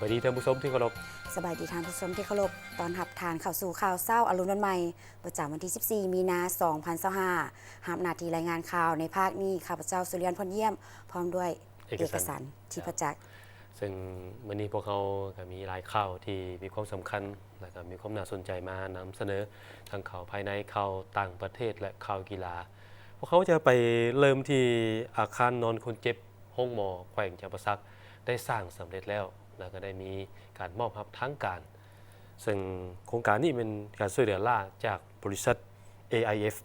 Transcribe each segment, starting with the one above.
บายดีท่านผู้ชมที่เคารพสบายดีท่านผู้ชมที่เคารพตอนหับทานเข้าสู่ข่าวเศร้าอรุณวันใหม่ประจำวันที่ 14 มีนาคม 2025หับหน้าที่รายงานข่าวในภาคนี้ข้าพเจ้าสุริยันพลเยี่ยมพร้อมด้วยเอกสารที่ประจักษ์ซึ่งวันนี้พวกเขาก็มีหลายข่าวที่มีความสำคัญและก็มีความน่าสนใจมานำเสนอทั้งข่าวภายในข่าวต่างประเทศและข่าวกีฬาพวกเขาจะไปเริ่มที่อาคารนอนคนเจ็บห้องหมอแขวงจำปาสักได้สร้างสำเร็จแล้วก็ได้มีการมอบรับทั้งการซึ่งโครงการนี้เป็นการช่วยเหลือล่าจากบริษัท AIF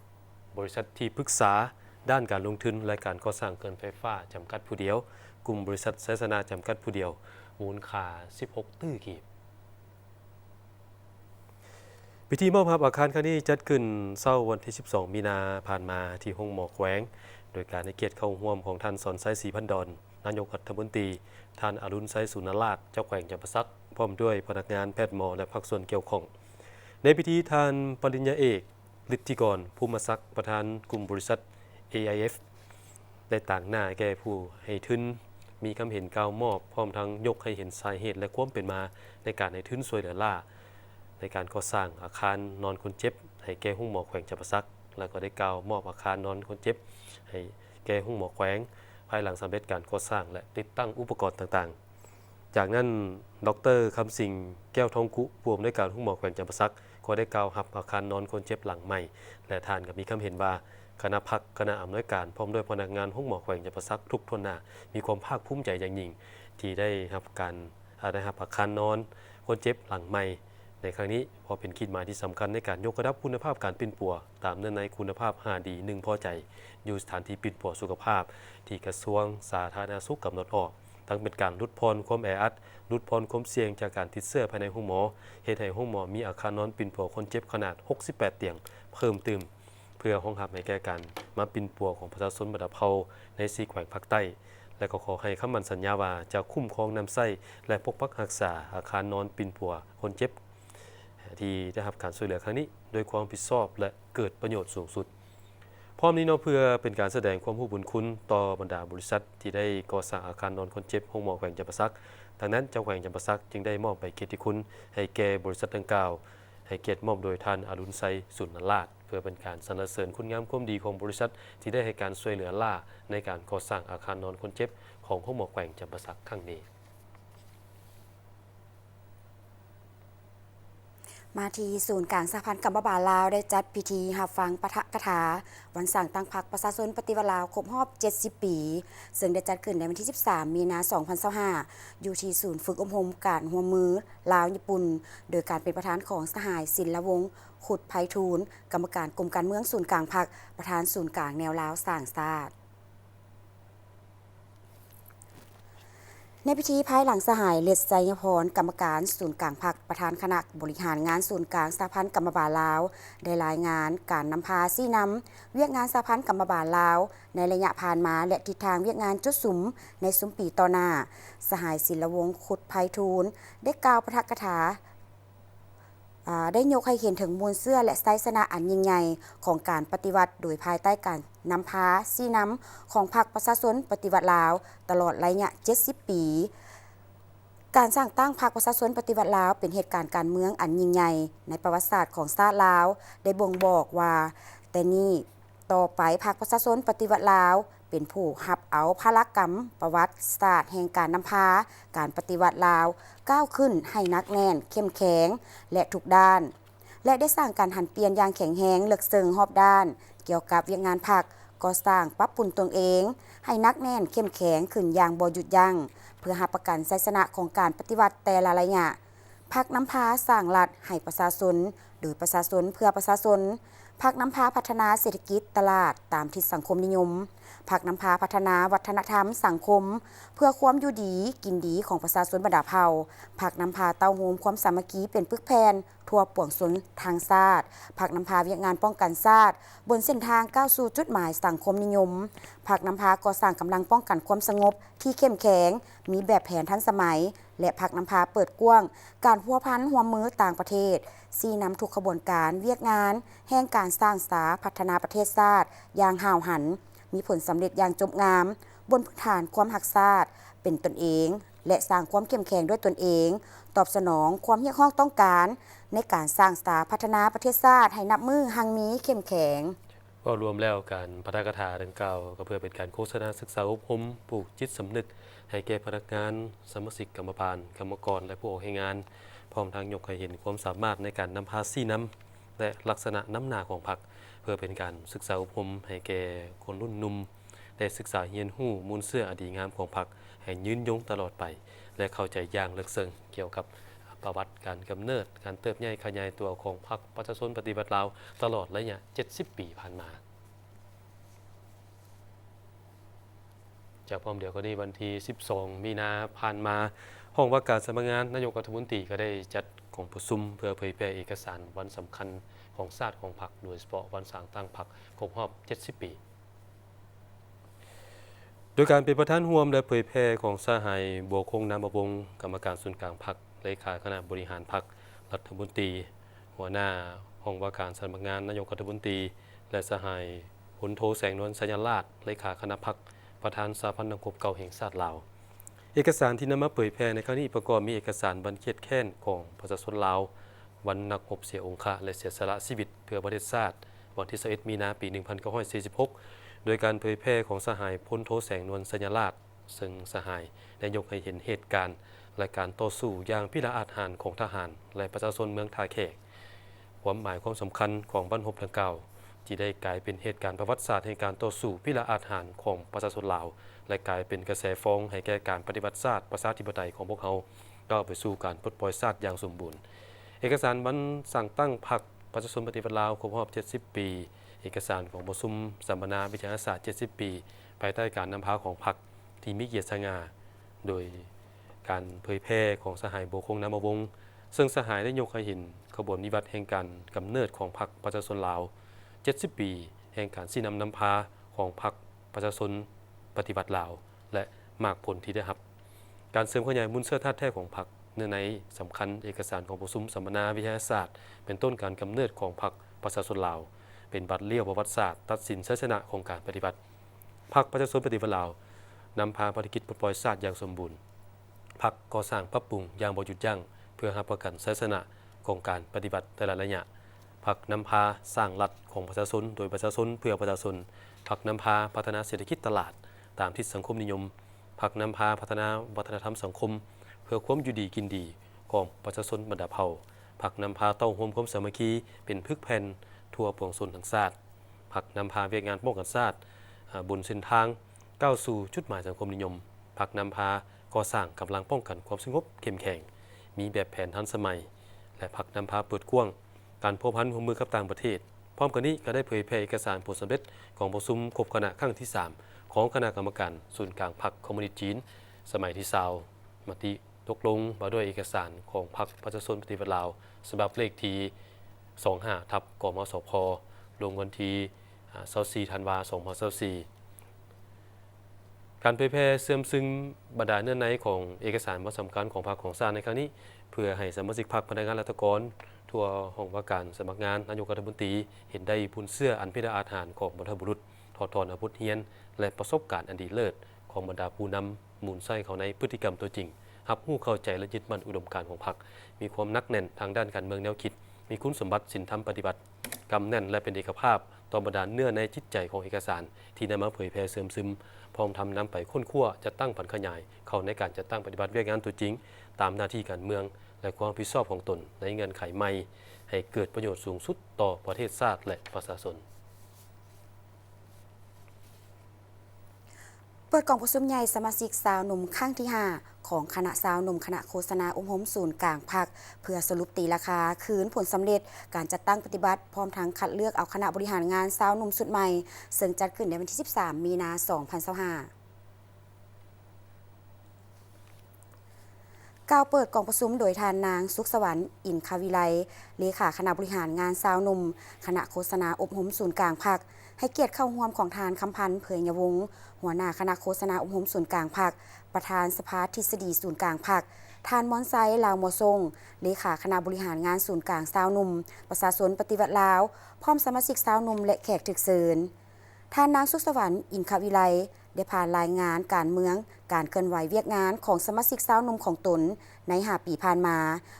บริษัทที่ปรึกษาด้านการลงทุนและการก่อสร้างเกินไฟฟ้าจำกัดผู้เดียวกลุ่มบริษัทไซสนาจำกัดผู้เดียวมูลค่า16ตื้อกีบพิธีมอบรับอาคารครั้งนี้จัดขึ้นเช้าวันที่12มีนาผ่านมาที่ห้องหมอแขวงโดยการในเกียรติเข้าร่วมของท่านสอนไซศรีพันดอนนายกรัฐมนตรีท่านอรุณไซสุนราชเจ้าแขวงจำปาสักพร้อมด้วยพนักงานแพทย์หมอและภาคส่วนเกี่ยวข้องในพิธีท่านปริญญาเอกฤทธิกรภูมิศักดิ์ประธานกลุ่มบริษัท AIF ได้ต่างหน้าแก่ผู้ให้ทุนมีคำเห็นกล่าวมอบพร้อมทั้งยกให้เห็นสาเหตุและความเป็นมาในการให้ทุนช่วยเหลือล่าในการก่อสร้างอาคารนอนคนเจ็บให้แก่ห้องหมอแขวงจำปาสักแล้วก็ได้กล่าวมอบอาคารนอนคนเจ็บให้แก่ห้องหมอแขวงภายหลังสำเร็จการก่อสร้างและติดตั้งอุปกรณ์ต่างๆจากนั้นดร.คำสิงแก้วทองกุผู้อำนวยการห้องหมอแขวงจำปาสักก็ได้กล่าวรับอาคารนอนคนเจ็บหลังใหม่และท่านก็มีคำเห็นว่าคณะพักคณะอำนวยการพร้อมด้วยพนักงานห้องหมอแขวงจำปาสักทุกทนหน้ามีความภาคภูมิใจอย่างยิ่งที่ได้รับอาคารนอนคนเจ็บหลังใหม่ในครั้งนี้พอเป็นขีดหมายที่สำคัญในการยกระดับคุณภาพการปิ่นปัวตามเนื่องในคุณภาพ 5D 1 พอใจอยู่สถานที่ปิ่นปัวสุขภาพที่กระทรวงสาธารณสุขกำหนดออกทั้งเป็นการลดพรความแออัดลดพรความเสี่ยงจากการติดเชื้อภายในห้องหมอเหตุให้ห้องหมอมีอาคารนอนปิ่นปัวคนเจ็บขนาด68เตียงเพิ่มเติมเพื่อรองรับในแก่การมาปิ่นปัวของประชาชนบรรดาเผ่าใน4แขวงภาคใต้และก็ขอให้คำมั่นสัญญาว่าจะคุ้มครองนำไส้และปกปักรักษาอาคารนอนปิ่นปัวคนเจ็บที่ได้รับการช่วยเหลือครั้งนี้โดยความรับผิดชอบและเกิดประโยชน์สูงสุดพร้อมนี้เพื่อเป็นการแสดงความรู้บุญคุณต่อบรรดาบริษัทที่ได้ก่อสร้างอาคารนอนคนเจ็บห้องหมอแขวงจำปาสักดังนั้นเจ้าแขวงจำปาสักจึงได้มอบใบเกียรติคุณให้แก่บริษัทดังกล่าวให้เกียรติมอบโดยท่านอรุณไซสุนทรราชเพื่อเป็นการสรรเสริญคุณงามความดีของบริษัทที่ได้ให้การช่วยเหลือล่าในการก่อสร้างอาคารนอนคนเจ็บของห้องหมอแขวงจำปาสักครั้งนี้มาที่ศูนย์กลางสหพันธ์กัมพูชาลาวได้จัดพิธีรับฟังปาฐกถาวันสั่งตั้งพรรคประชาชนปฏิวัติลาวครบรอบ70 ปีซึ่งได้จัดขึ้นในวันที่13 มีนาคม 2025อยู่ที่ศูนย์ฝึกอบรมการร่วมมือลาวญี่ปุ่นโดยการเป็นประธานของสหายศิลวงศ์ขุดไพฑูรย์กรรมการกรมการเมืองศูนย์กลางพรรคประธานศูนย์กลางแนวลาวสร้างชาติในพิธีภายหลังสหายเล็ดไซยพรกรรมการศูนย์กลางพรรคประธานคณะบริหารงานศูนย์กลางสหพันธ์กัมพูชาลาวได้รายงานการนำพาซี่นำเวียกงานสหพันธ์กัมพูชาลาวในระยะผ่านมาและทิศทางเวียกงานจุดสุมในซุ้มปีต่อหน้าสหายศิลวงศ์ขุดไพฑูรย์ได้กล่าวปาฐกถาได้ยกให้เห็นถึงมูลเสื้อและไซสนะอันยิ่งใหญ่ของการปฏิวัติโดยภายใต้การนำพาซี่นำของพรรคประชาชนปฏิวัติลาวตลอดระยะ70 ปีการสร้างตั้งพรรคประชาชนปฏิวัติลาวเป็นเหตุการณ์การเมืองอันยิ่งใหญ่ในประวัติศาสตร์ของชาติลาวได้บ่งบอกว่าแต่นี้ต่อไปพรรคประชาชนปฏิวัติลาวเป็นผู้รับเอาภารกรรมประวัติศาสตร์แห่งการนำพาการปฏิวัติลาวก้าวขึ้นให้นักแน่นเข้มแข็งและทุกด้านและได้สร้างการหันเปลี่ยนอย่างแข็งแรงเลิกเซิงรอบด้านเกี่ยวกับเวียกงานพรรคก็สร้างปรับปรุงตนเองให้นักแน่นเข้มแข็งขึ้นอย่างบ่หยุดยั้งเพื่อรับประกันชัยชนะของการปฏิวัติแต่ละระยะพรรคนำพาสร้างรัฐให้ประชาชนโดยประชาชนเพื่อประชาชนพรรคนำพาพัฒนาเศรษฐกิจตลาดตามทิศสังคมนิยมพรรคนำพาพัฒนาวัฒนธรรมสังคมเพื่อความอยู่ดีกินดีของประชาชนบรรดาเผ่าพรรคนำพาเต้าโฮมความสามัคคีเป็นปึกแผ่นทั่วปวงชนทางชาติพรรคนำพาเวียกงานป้องกันชาติบนเส้นทางก้าวสู่จุดหมายสังคมนิยมพรรคนำพาก่อสร้างกำลังป้องกันความสงบที่เข้มแข็งมีแบบแผนทันสมัยและพรรคนำพาเปิดกว้างการพัวพันร่วมมือต่างประเทศซี่นำทุกขบวนการเวียกงานแห่งการสร้างสาพัฒนาประเทศชาติอย่างห่าวหันมีผลสำเร็จอย่างจบงามบนพื้นฐานความหักชาติเป็นตนเอง และสร้างความเข้มแข็งด้วยตนเองตอบสนองความเรียกร้องต้องการในการสร้างสถาพัฒนาประเทศชาติให้นับมือหังมีเข้มแข็งก็รวมแล้วการพัฒนาถาดังกล่าวก็เพื่อเป็นการโฆษณาศึกษาอบรมปลูกจิตสำนึกให้แก่พนักงานสมาชิกกรรมการกรรมกรและผู้ออกให้งานพร้อมทั้งยกให้เห็นความสามารถในการนำพาซี่น้ำและลักษณะน้ำหนาของพรรคเพื่อเป็นการศึกษาอบรมให้แก่คนรุ่นหนุ่มได้ศึกษาเรียนรู้มูลเสื้ออดีงามของพรรคให้ยืนยงตลอดไปและเข้าใจอย่างลึกซึ้งเกี่ยวกับประวัติการกำเนิดการเติบใหญ่ขยายตัวของพรรคประชาชนปฏิบัติลาวตลอดระยะ70 ปีผ่านมาจากพร้อมเดียวก็ในวันที่12 มีนาผ่านมาห้องว่าการสำนักงานนายกรัฐมนตรีก็ได้จัดของประชุมเพื่อเผยแพร่เอกสารวันสำคัญของชาติของพรรคโดยเฉพาะวันสร้างตั้งพรรคครบรอบ70 ปีโดยการเป็นประธานร่วมและเผยแพร่ของสหายบัวคงนามวงศ์กรรมการส่วนกลางพรรคเลขาคณะบริหารพรรครัฐมนตรีหัวหน้าห้องว่าการสำนักงานนายกรัฐมนตรีและสหายพลโทแสงนวลสัญราชเลขาคณะพรรคประธานสหพันธ์นักรบเก่าแห่งชาติลาวเอกสารที่นำมาเผยแพร่ในครั้งนี้ประกอบมีเอกสารบันเขียนแค้นของประชาชนลาววันนักรบเสียองค์และเสียสละชีวิตเพื่อประเทศชาติวันที่21 มีนาปี 1946โดยการเผยแพร่ของสหายพลโทแสงนวลสัญราชซึ่งสหายได้ยกให้เห็นเหตุการณ์และการต่อสู้อย่างพิราอาจหาญของทหารและประชาชนเมืองท่าแขกความหมายความสำคัญของบรรพบดังกล่าวที่ได้กลายเป็นเหตุการณ์ประวัติศาสตร์แห่งการต่อสู้พิราอาจหาญของประชาชนลาวและกลายเป็นกระแสฟ้องให้แก่การปฏิบัติชาติประชาธิปไตยของพวกเขาก้าวไปสู่การปลดปล่อยชาติอย่างสมบูรณ์เอกสารวันสั่งตั้งพรรคประชาชนปฏิวัติลาวครบรอบ70 ปีเอกสารของประชุมสัมมนาวิทยาศาสตร์70 ปีภายใต้การนำพาของพรรคที่มีเกียรติสง่าโดยการเผยแพร่ของสหายบัวคงนามวงศ์ซึ่งสหายได้ยกให้เห็นขบวนนิวัตแห่งการกำเนิดของพรรคประชาชนลาว70 ปีแห่งการชี้นำพาของพรรคประชาชนปฏิบัติลาวและมากผลที่ได้รับการเสริมขยายมูลเสื้อธาตุแท้ของพรรคเนื้อในสำคัญเอกสารของประชุมสัมมนาวิทยาศาสตร์เป็นต้นการกำเนิดของพรรคประชาชนลาวเป็นบัตรเลี้ยวประวัติศาสตร์ตัดสินชัยชนะของการปฏิบัติพรรคประชาชนปฏิวัติลาวนำพาภารกิจปลดปล่อยชาติอย่างสมบูรณ์พรรคก่อสร้างปรับปรุงอย่างบ่หยุดยั้งเพื่อรับประกันชัยชนะของการปฏิบัติแต่ละระยะพรรคนำพาสร้างรัฐของประชาชนโดยประชาชนเพื่อประชาชนพรรคนำพาพัฒนาเศรษฐกิจตลาดตามทิศสังคมนิยมพรรคนำพาพัฒนาวัฒนธรรมสังคมเพื่อความอยู่ดีกินดีของประชาชนบรรดาเผ่าพรรคนำพาเต้าห่มความสามัคคีเป็นพึกแผ่นทั่วปวงชนทั้งชาติพรรคนำพาเวียกงานป้องกันชาติบนเส้นทางก้าวสู่จุดหมายสังคมนิยมพรรคนำพาก่อสร้างกำลังป้องกันความสงบเข้มแข็งมีแบบแผนทันสมัยและพรรคนำพาเปิดกว้างการพัวพันร่วมมือกับต่างประเทศพร้อมกันนี้ก็ได้เผยแพร่เอกสารผลสำเร็จของประชุมครบคณะครั้งที่ 3ของคณะกรรมการศูนย์กลางพรรคคอมมิวนิสต์จีนสมัยที่20มติตกลงมาด้วยเอกสารของพรรคประชาชนปฏิวัติลาวฉบับเลขที่25/กมสพลงวันที่24 ธันวาคม 2024การเผยแพร่เสื่อมซึมบรรดาเนื้อในของเอกสารสำคัญของพรรคของชาติในครั้งนี้เพื่อให้สมาชิกพรรคพนักงานราชการทั่วห้องว่าการสมัครงานนายกรัฐมนตรีเห็นได้พูนเสื้ออันพิราอาจหาญของบรรพบุรุษถอดถอนอาวุธเฮียนและประสบการณ์อันดีเลิศของบรรดาผู้นำมูลไส้เขาในพฤติกรรมตัวจริงรับรู้เข้าใจและยึดมั่นอุดมการณ์ของพรรคมีความนักแน่นทางด้านการเมืองแนวคิดมีคุณสมบัติศีลธรรมปฏิบัติกำแน่นและเป็นเอกภาพต่อบรรดาเนื้อในจิตใจของเอกสารที่นำมาเผยแพร่เสริมซึมพร้อมทำนำไปค้นคว้าจะตั้งผันขยายเข้าในการจัดตั้งปฏิบัติเวียกงานตัวจริงตามหน้าที่การเมืองและความรับผิดชอบของตนในเงื่อนไขใหม่ให้เกิดประโยชน์สูงสุดต่อประเทศชาติและประชาชนเปิดกล่องประชุมใหญ่สมาชิกสาวหนุ่มครั้งที่ 5ของคณะสาวหนุ่มคณะโฆษณาอุ้มหมศูนย์กลางพรรคเพื่อสรุปตีราคาคืนผลสำเร็จการจัดตั้งปฏิบัติพร้อมทั้งคัดเลือกเอาคณะบริหารงานสาวหนุ่มสุดใหม่ซึ่งจัดขึ้นในวันที่13 มีนาคม 2025กล่าวเปิดกองประชุมโดยทานนางสุขสวรรค์อินคาวิไลเลขาคณะบริหารงานสาวหนุ่มคณะโฆษณาอบรมศูนย์กลางพรรคให้เกียรติเข้าร่วมของทานคำพันธ์เผยยวงศ์หัวหน้าคณะโฆษณาอบรมศูนย์กลางพรรคประธานสภาทฤษฎีศูนย์กลางพรรคทานมอนไซลาวมอทรงเลขาคณะบริหารงานศูนย์กลางสาวหนุ่มประชาชนปฏิวัติลาวพร้อมสมาชิกสาวหนุ่มและแขกถึกเชิญ ท่านนางสุขสวรรค์อินทวิไลได้ผ่านรายงานการเมืองการเคลื่อนไหวเวียกงานของสมาชิกสาวหนุ่มของตนใน5 ปีผ่านมา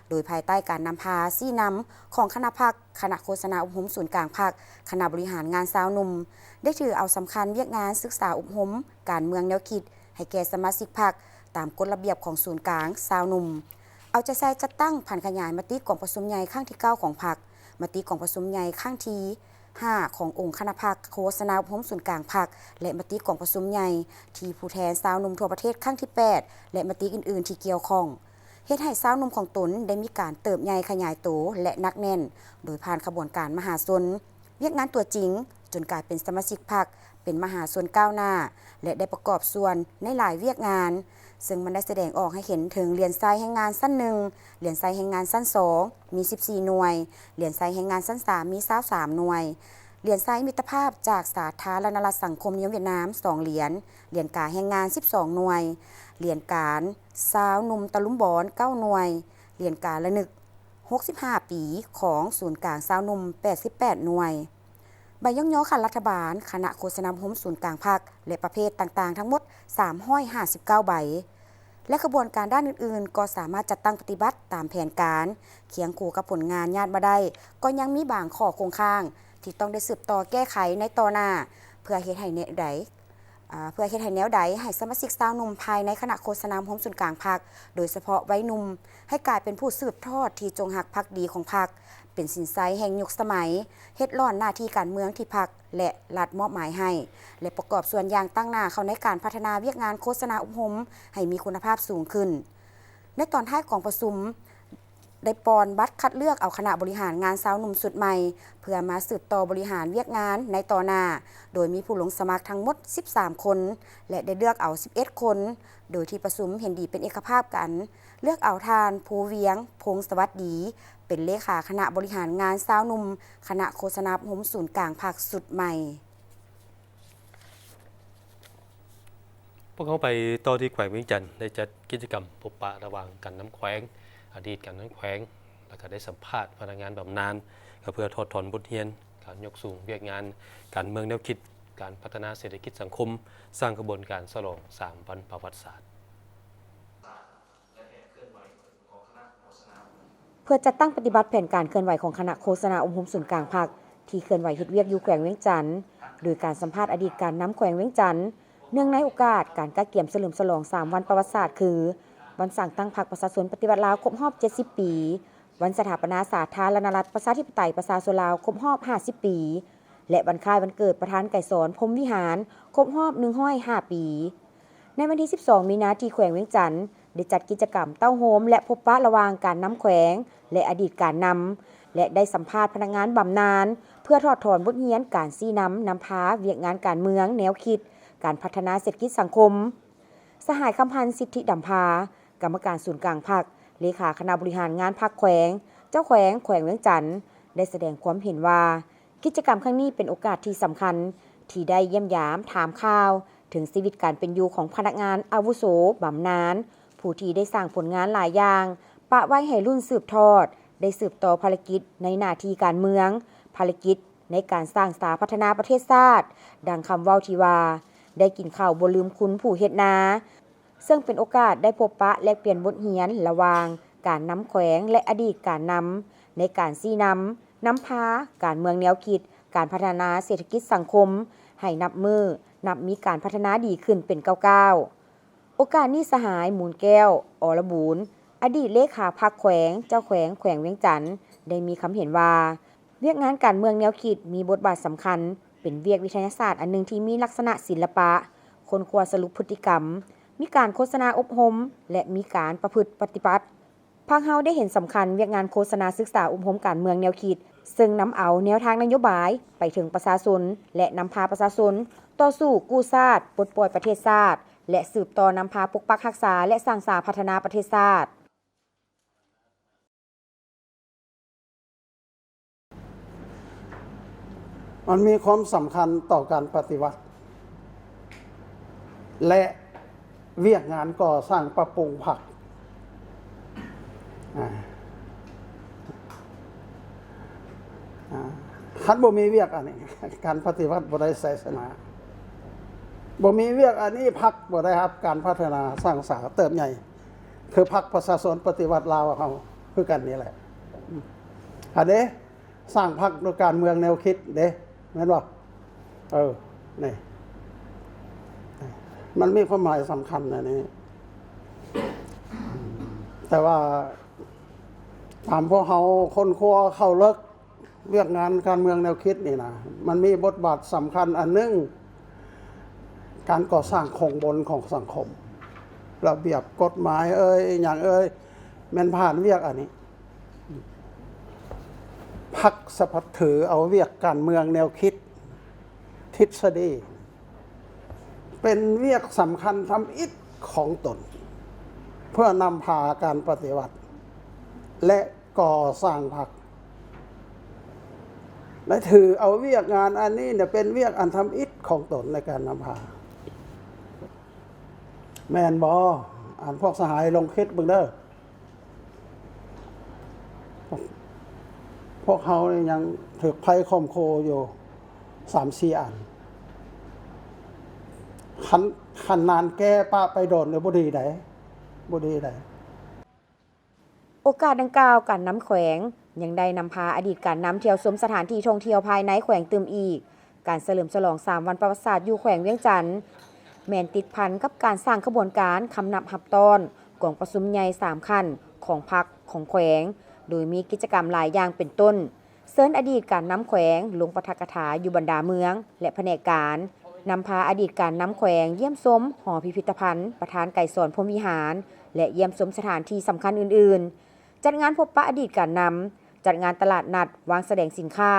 โดยภายใต้การนำพาซี่นำของคณะพรรคคณะโฆษณาอบรมศูนย์กลางพรรคคณะบริหารงานสาวหนุ่มได้ถือเอาสำคัญเวียกงานศึกษาอบรมการเมืองแนวคิดให้แก่สมาชิกพรรคตามกฎระเบียบของศูนย์กลางสาวหนุ่มเอาใจใส่จัดตั้งผ่านขยายมติกองประชุมใหญ่ครั้งที่9ของพรรคมติกองประชุมใหญ่ครั้งที่5ขององค์คณะพรรคโฆษณาอบรมศูนย์กลางพรรคและมติกองประชุมใหญ่ที่ผู้แทนสาวหนุ่มทั่วประเทศครั้งที่8และมติอื่นๆที่เกี่ยวข้องเฮ็ดให้สาวหนุ่มของตนได้มีการเติบใหญ่ขยายโตและนักแน่นโดยผ่านขบวนการมหาชนเวียกงานตัวจริงจนกลายเป็นสมาชิกพรรคเป็นมหาชนก้าวหน้าและได้ประกอบส่วนในหลายเวียกงานซึ่งมันได้แสดงออกให้เห็นถึงเหรียญทรายแห่งงานสั้น1เหรียญทรายแห่งงานสั้น2มี14หน่วยเหรียญทรายแห่งงานสั้น3มี23หน่วยเหรียญทรายมิตรภาพจากสาธารณรัฐสังคมนิยมเวียดนาม2เหรียญเหรียญกาแห่งงาน12หน่วยเหรียญการสาวหนุ่มตะลุมบอน9หน่วยเหรียญการระนึก65ปีของศูนย์กลางสาวหนุ่ม88หน่วยใบย่องย่อขันรัฐบาลคณะโฆษณาอบรมศูนย์กลางพรรคและประเภทต่างๆทั้งหมด359ใบและกระบวนการด้านอื่นๆก็สามารถจัดตั้งปฏิบัติตามแผนการเคียงคู่กับผลงานญาติมาได้ก็ยังมีบางข้อคงค้างที่ต้องได้สืบต่อแก้ไขในต่อหน้าเพื่อเฮ็ดให้แนวใดให้สมาชิกสาวหนุ่มภายในคณะโฆษณาอบรมศูนย์กลางพรรคโดยเฉพาะวัยหนุ่มให้กลายเป็นผู้สืบทอดที่จงรักภักดีของพรรคเป็นสินไซแห่งยุคสมัยเฮ็ดล้อนหน้าที่การเมืองที่พรรคและรัฐมอบหมายให้และประกอบส่วนอย่างตั้งหน้าเข้าในการพัฒนาเวียกงานโฆษณาอบรมให้มีคุณภาพสูงขึ้นในตอนท้ายของประชุมได้ปอนบัตรคัดเลือกเอาคณะบริหารงานสาวหนุ่มสุดใหม่เพื่อมาสืบต่อบริหารเวียกงานในต่อหน้าโดยมีผู้ลงสมัครทั้งหมด13คนและได้เลือกเอา11คนโดยที่ประชุมเห็นดีเป็นเอกภาพกันเลือกเอาทานภูเวียงพงษ์สวัสดีเป็นเลขาคณะบริหารงานสาวหนุ่มคณะโฆษณาอบรมศูนย์กลางพรรคสุดใหม่พวกเขาไปต่อที่แขวงเวียงจันทร์ได้จัดกิจกรรมพบปะระหว่างกันน้ำแขวงอดีตกันน้ำแขวงแล้วก็ได้สัมภาษณ์พนักงานบำนาญก็เพื่อถอดถอนบทเรียนการยกสูงเวียกงานการเมืองแนวคิดการพัฒนาเศรษฐกิจสังคมสร้างกระบวนการฉลอง3 วันประวัติศาสตร์เพื่อจัดตั้งปฏิบัติแผนการเคลื่อนไหวของคณะโฆษณาอบรมศูนย์กลางพรรคที่เคลื่อนไหวเฮ็ดเวียกอยู่แขวงเวียงจันทน์โดยการสัมภาษณ์อดีตการน้ำแขวงเวียงจันทน์เนื่องในโอกาสการกักเกี่ยมเฉลิมฉลอง3 วันประวัติศาสตร์คือวันสั่งตั้งพรรคประชาชนปฏิวัติลาวครบรอบ70ปีวันสถาปนาสาธารณรัฐประชาธิปไตยประชาชนลาวครบรอบ50ปีและวันคล้ายวันเกิดประธานไก่สอนพรหมวิหารครบรอบ105ปีในวันที่12มีนาที่แขวงเวียงจันทน์ได้จัดกิจกรรมเต้าโฮมและพบปะระหว่างการน้ำแขวงและอดีตการนำและได้สัมภาษณ์พนักงานบำนาญเพื่อถอดถอนบทเรียนการซี่นำพาเวียกงานการเมืองแนวคิดการพัฒนาเศรษฐกิจสังคมสหายคำพันธ์สิทธิดำพากรรมการศูนย์กลางพรรคเลขาคณะบริหารงานพรรคแขวงเจ้าแขวงเวียงจันทน์ได้แสดงความเห็นว่ากิจกรรมครั้งนี้เป็นโอกาสที่สำคัญที่ได้เยี่ยมยามถามข่าวถึงชีวิตการเป็นอยู่ของพนักงานอาวุโสบำนาญผู้ที่ได้สร้างผลงานหลายอย่างปะไว้ให้รุ่นสืบทอดได้สืบต่อภารกิจในหน้าที่การเมืองภารกิจในการสร้างสาพัฒนาประเทศชาติดังคำเว้าที่ว่าได้กินข้าวบ่ลืมคุณผู้เฮ็ดนาซึ่งเป็นโอกาสได้พบปะแลกเปลี่ยนบทเรียนระหว่างการนำแขวงและอดีตการนำในการซี่นำพาการเมืองแนวคิดการพัฒนาเศรษฐกิจสังคมให้นับมีการพัฒนาดีขึ้นเป็นก้าวโอกาสนี้สหายมูลแก้วอรบูรณ์อดีตเลขาพรรคแขวงเจ้าแขวงเวียงจันทน์ได้มีคำเห็นว่าเวียกงานการเมืองแนวคิดมีบทบาทสำคัญเป็นเวียกวิทยาศาสตร์อันหนึ่งที่มีลักษณะศิลปะคนควรสรุปพฤติกรรมมีการโฆษณาอบรมและมีการประพฤติปฏิบัติพรรคเฮาได้เห็นสำคัญเวียกงานโฆษณาศึกษาอบรมการเมืองแนวคิดซึ่งนำเอาแนวทางนโยบายไปถึงประชาชนและนำพาประชาชนต่อสู้กู้ชาติปลดปล่อยประเทศชาติและสืบต่อนำพาปกปักรักษาและสร้างสรรค์พัฒนาประเทศชาติมันมีความสำคัญต่อการปฏิวัติและเวียกงานก่อสร้างปรับปรุงพรรค คันบ่มีเวียกอันนี้ การปฏิวัติบ่ได้ศาสนาบ่มีเวียกอันนี้พรรคบ่ได้ครับการพัฒนาสร้างสรรค์เติบใหญ่คือพรรคประชาชนปฏิวัติลาวเฮาคือกันนี่แหละอันนี้สร้างพรรคโดยการเมืองแนวคิดเด้แม่นบ่นี่มันมีความหมายสำคัญนะนี่แต่ว่าถามพวกเขาคนครัวเข้าเลิกเวียกงานการเมืองแนวคิดนี่นะมันมีบทบาทสำคัญอันหนึงการก่อสร้างโครงบนของสังคมระเบียบกฎหมายอย่างแม่นผ่านเวียกอันนี้พักสะพัดถือเอาเวียกการเมืองแนวคิดทฤษฎีเป็นเวียกสำคัญทำอิฐของตนเพื่อนำพาการปฏิวัติและก่อสร้างพรรคและถือเอาเวียกงานอันนี้เนี่ยเป็นเวียกอันทำอิฐของตนในการนำพาแม่นบ่อ่านพวกสหายลงคิดเบิ่งเด้อพวกเขาเนี่ยยังถือไพ่คอมโคอยู่3-4 อันขันนานแก้ป้าไปโดนเลยบ่ดีได้ โอกาสดังกล่าวการน้ำแขวงยังได้นำพาอดีตการน้ำเที่ยวชมสถานที่ท่องเที่ยวภายในแขวงตื่มอีกการเฉลิมฉลอง3 วันประวัติศาสตร์อยู่แขวงเวียงจันทน์แม่นติดพันกับการสร้างขบวนการคำนับหับตอนกองประชุมใหญ่3 ขั้นของพรรคของแขวงโดยมีกิจกรรมหลายอย่างเป็นต้นเชิญอดีตการน้ำแขวงลงปาฐกถาอยู่บรรดาเมืองและแผนกการนำพาอดีตการน้ำแขวงเยี่ยมชมหอพิพิธภัณฑ์ประธานไก่สอนพรหมวิหารและเยี่ยมชมสถานที่สำคัญอื่นๆจัดงานพบปะอดีตการนำจัดงานตลาดนัดวางแสดงสินค้า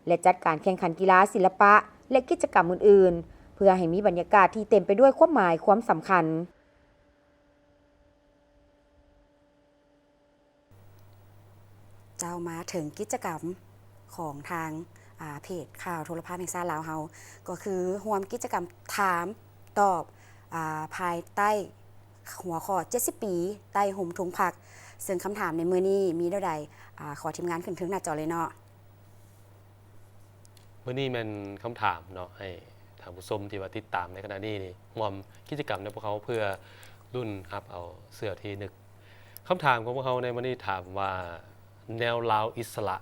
และจัดการแข่งขันกีฬาศิลปะและกิจกรรมอื่นๆเพื่อให้มีบรรยากาศที่เต็มไปด้วยความหมายความสำคัญเจ้ามาถึงกิจกรรมของทางเพจข่าวโทรภาพแห่งชาติลาวเฮาก็คือร่วมกิจกรรมถามตอบภายใต้หัวข้อ70 ปีใต้ห่มธงพรรคซึ่งคำถามในมื้อนี้มีเท่าใดขอทีมงานขึ้นถึงหน้าจอเลยเนาะมื้อนี้มันคำถามเนาะให้ทางผู้ชมที่ว่าติดตามในขณะนี้นี่ร่วมกิจกรรมในพวกเขาเพื่อรุ่นรับเอาเสื้อที่นึกคำถามของพวกเขาในมื้อนี้ถามว่าแนวลาวอิสระ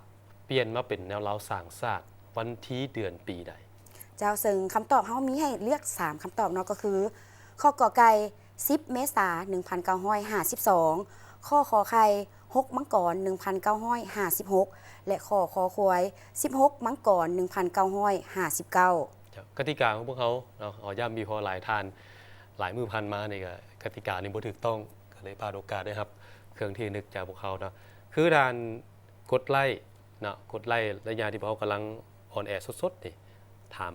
เปลี่ยนมาเป็นแนวลาวสร้างชาติวันที่เดือนปีใดเจ้าซึ่งคำตอบเฮามีให้เลือก3คำตอบเนาะก็คือข้อกอไก่10 เมษายน 1952ข้อขอไข่6 มังกร 1956และข้อคอควาย16 มังกร 1959กติกาของพวกเขาเนาะย่ำมีพอหลายทานหลายมือพันมานี่ก็กติกานี่บ่ถูกต้องก็เลยพลาดโอกาสได้ครับเครื่องที่นึกจากพวกเขาเนาะคือการกดไลค์เนาะกดไลค์ระยะที่พวกเขากำลังออนแอร์สดๆนี่ถาม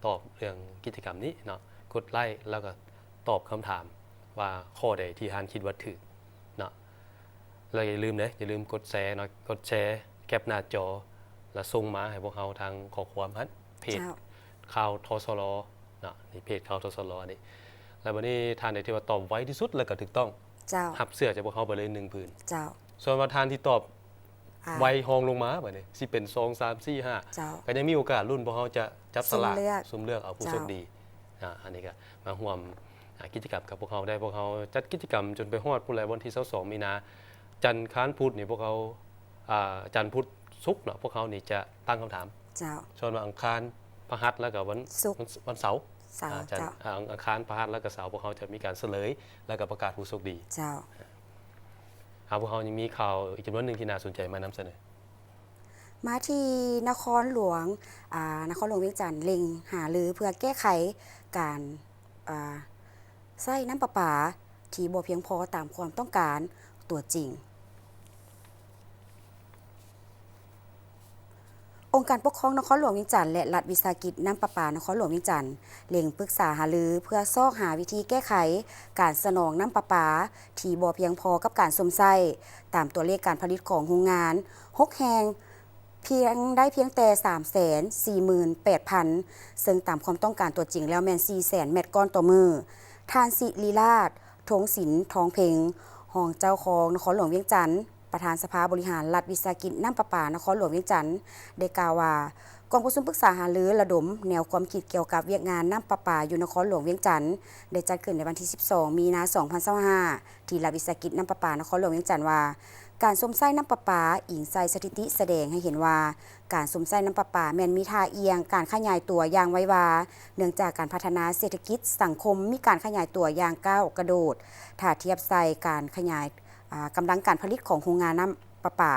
ตอบเรื่องกิจกรรมนี้เนาะกดไลค์แล้วก็ตอบคำถามว่าข้อใดที่ท่านคิดว่าถูกเนาะแล้วอย่าลืมกดแชร์เนาะกดแชร์แคปหน้าจอแล้วส่งมาให้พวกเขาทางข้อความเพจข่าวทสลเนาะนี่เพจข่าวทสลนี่แล้ววันนี้ท่านใดที่ว่าตอบไวที่สุดแล้วก็ถูกต้องเจ้ารับเสื้อจากพวกเขาไปเลย1 ผืนเจ้าส่วนว่าท่านที่ตอบไวฮองลงมาบัดนี้สิเป็น2 3 4 5ก็ยังมีโอกาสรุ่นพวกเขาจะจับสลากสุ่มเลือกเอาผู้โชคดีอันนี้ก็มาร่วมกิจกรรมกับพวกเขาได้พวกเขาจัดกิจกรรมจนไปฮอดพุ่นแล้ววันที่22 มีนาจันทร์ค้านพุธนี่พวกเขาจันทร์พุธศุกร์เนาะพวกเขานี่จะตั้งคำถามเจ้าส่วนวันอังคารพฤหัสแล้วก็วันเสาร์จันทร์อังคารพฤหัสแล้วก็เสาร์พวกเขาจะมีการเฉลยแล้วก็ประกาศผู้โชคดีเจ้าพวกเขายังมีข่าวอีกจำนวนหนึ่งที่น่าสนใจมานำเสนอมาที่นครหลวงเวียงจันทน์เล็งหารือเพื่อแก้ไขการใช้น้ำประปาที่บ่เพียงพอตามความต้องการตัวจริงองค์การปกครองนครหลวงเวียงจันทน์และรัฐวิสาหกิจน้ำประปานครหลวงเวียงจันทน์เล็งปรึกษาหารือเพื่อซอกหาวิธีแก้ไขการสนองน้ำประปาที่บ่เพียงพอกับการสมไส้ตามตัวเลขการผลิตของโรงงาน6 แห่งเพียงแต่ 348,000 ซึ่งตามความต้องการตัวจริงแล้วแม่น 400,000 เม็ดก้อนต่อมือท่านศิริราชทงศิลป์ทองเพ็งรองเจ้าของนครหลวงเวียงจันทน์ประธานสภาบริหารรัฐวิสาหกิจน้ำประปานครหลวงเวียงจันทน์ได้กล่าวว่า กองประชุมปรึกษาหารือระดมแนวความคิดเกี่ยวกับเวียกงานน้ำประปาอยู่นครหลวงเวียงจันทน์ได้จัดขึ้นในวันที่ 12 มีนาคม 2025 ที่รัฐวิสาหกิจน้ำประปานครหลวงเวียงจันทน์ว่าการสมไส้น้ำประปาอิงใส่สถิติแสดงให้เห็นว่าการสมไส้น้ำประปาแม่นมีท่าเอียงการขยายตัวอย่างไววาเนื่องจากการพัฒนาเศรษฐกิจสังคมมีการขยายตัวอย่างก้าวกระโดดถ้าเทียบใส่การขยายกำลังการผลิตของโรงงานน้ำประปา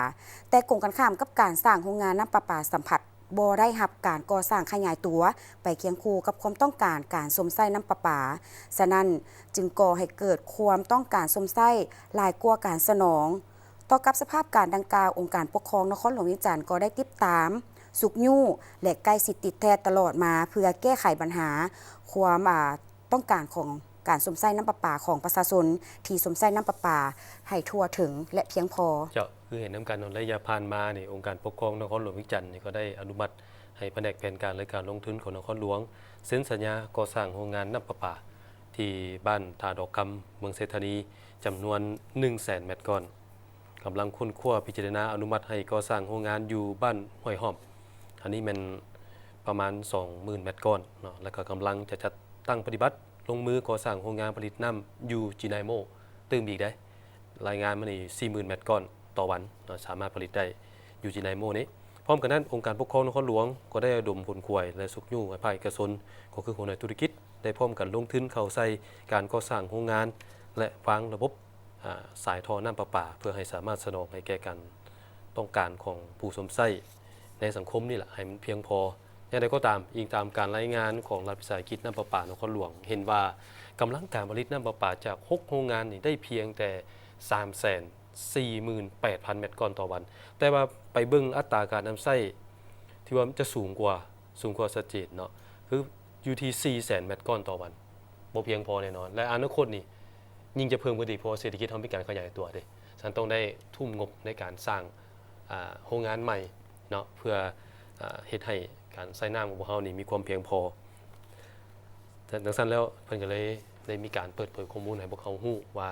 แต่กงกันข้ามกับการสร้างโรงงานน้ำประปาสัมผัสบ่ได้รับการก่อสร้างขยายตัวไปเคียงคู่กับความต้องการการสมไส้น้ำประปาฉะนั้นจึงก่อให้เกิดความต้องการสมไส้หลายกว่าการสนองต่อกับสภาพการดังกล่าวองค์การปกครองนครหลวงเวียงจันทน์ก็ได้ติดตามสุกยู่และใกล้ชิดติดแท้ตลอดมาเพื่อแก้ไขปัญหาความต้องการของการสมไส้น้ำประปาของประชาชนที่สมไส้น้ำประปาให้ทั่วถึงและเพียงพอเจ้าคือเห็นน้ำกันระยะผ่านมานี่องค์การปกครองนครหลวงเวียงจันทน์นี่ก็ได้อนุมัติให้แผนกแผนการและการลงทุนของนครหลวงเซ็นสัญญาก่อสร้างโรงงานน้ำประปาที่บ้านทาดอกคำเมืองเศรษฐานีจำนวน 100,000 เมตรก่อนกำลังค้นคว้าพิจารณาอนุมัติให้ก่อสร้างโรงงานอยู่บ้านห้วยหอมอันนี้มันประมาณ 20,000 เมตรก่อนเนาะแล้วก็กำลังจะจัดตั้งปฏิบัติลงมือก่อสร้างโรงงานผลิตน้ำอยู่จีไนโมตื่มอีกได้รายงานมานี่ 40,000 เมตรก่อนต่อวันสามารถผลิตได้อยู่จีไนโมนี้พร้อมกันนั้นองค์การปกครองนครหลวงก็ได้ระดมผลขวยและสุกยู่ภาคเอกชนก็คือคนในธุรกิจได้พร้อมกันลงทุนเข้าใส่การก่อสร้างโรงงานและวางระบบสายท่อน้ำประปาเพื่อให้สามารถสนองให้แก่การต้องการของผู้สมไส้ในสังคมนี่แหละให้มันเพียงพออย่างไรก็ตามอิงตามการรายงานของรัฐวิสาหกิจน้ำประปานครหลวงเห็นว่ากำลังการผลิตน้ำประปาจาก6โรงงานนี่ได้เพียงแต่ 348,000 เมตรก่อนต่อวันแต่ว่าไปเบิ่งอัตราการนำไส้ที่ว่ามันจะสูงกว่าชัดเจนเนาะคืออยู่ที่ 400,000 เมตรก่อนต่อวันบ่เพียงพอแน่นอนและอนาคตนี่ยิ่งจะเพิ่มขึ้นอีกเพราะเศรษฐกิจเฮามีการขยายตัวเด้ฉันต้องได้ทุ่มงบในการสร้างโรงงานใหม่เนาะเพื่อเฮ็ดให้การใช้น้ำของพวกเฮานี่มีความเพียงพอแต่ดังนั้นแล้วเพิ่นก็เลยได้มีการเปิดเผยข้อมูลให้พวกเขาฮู้ว่า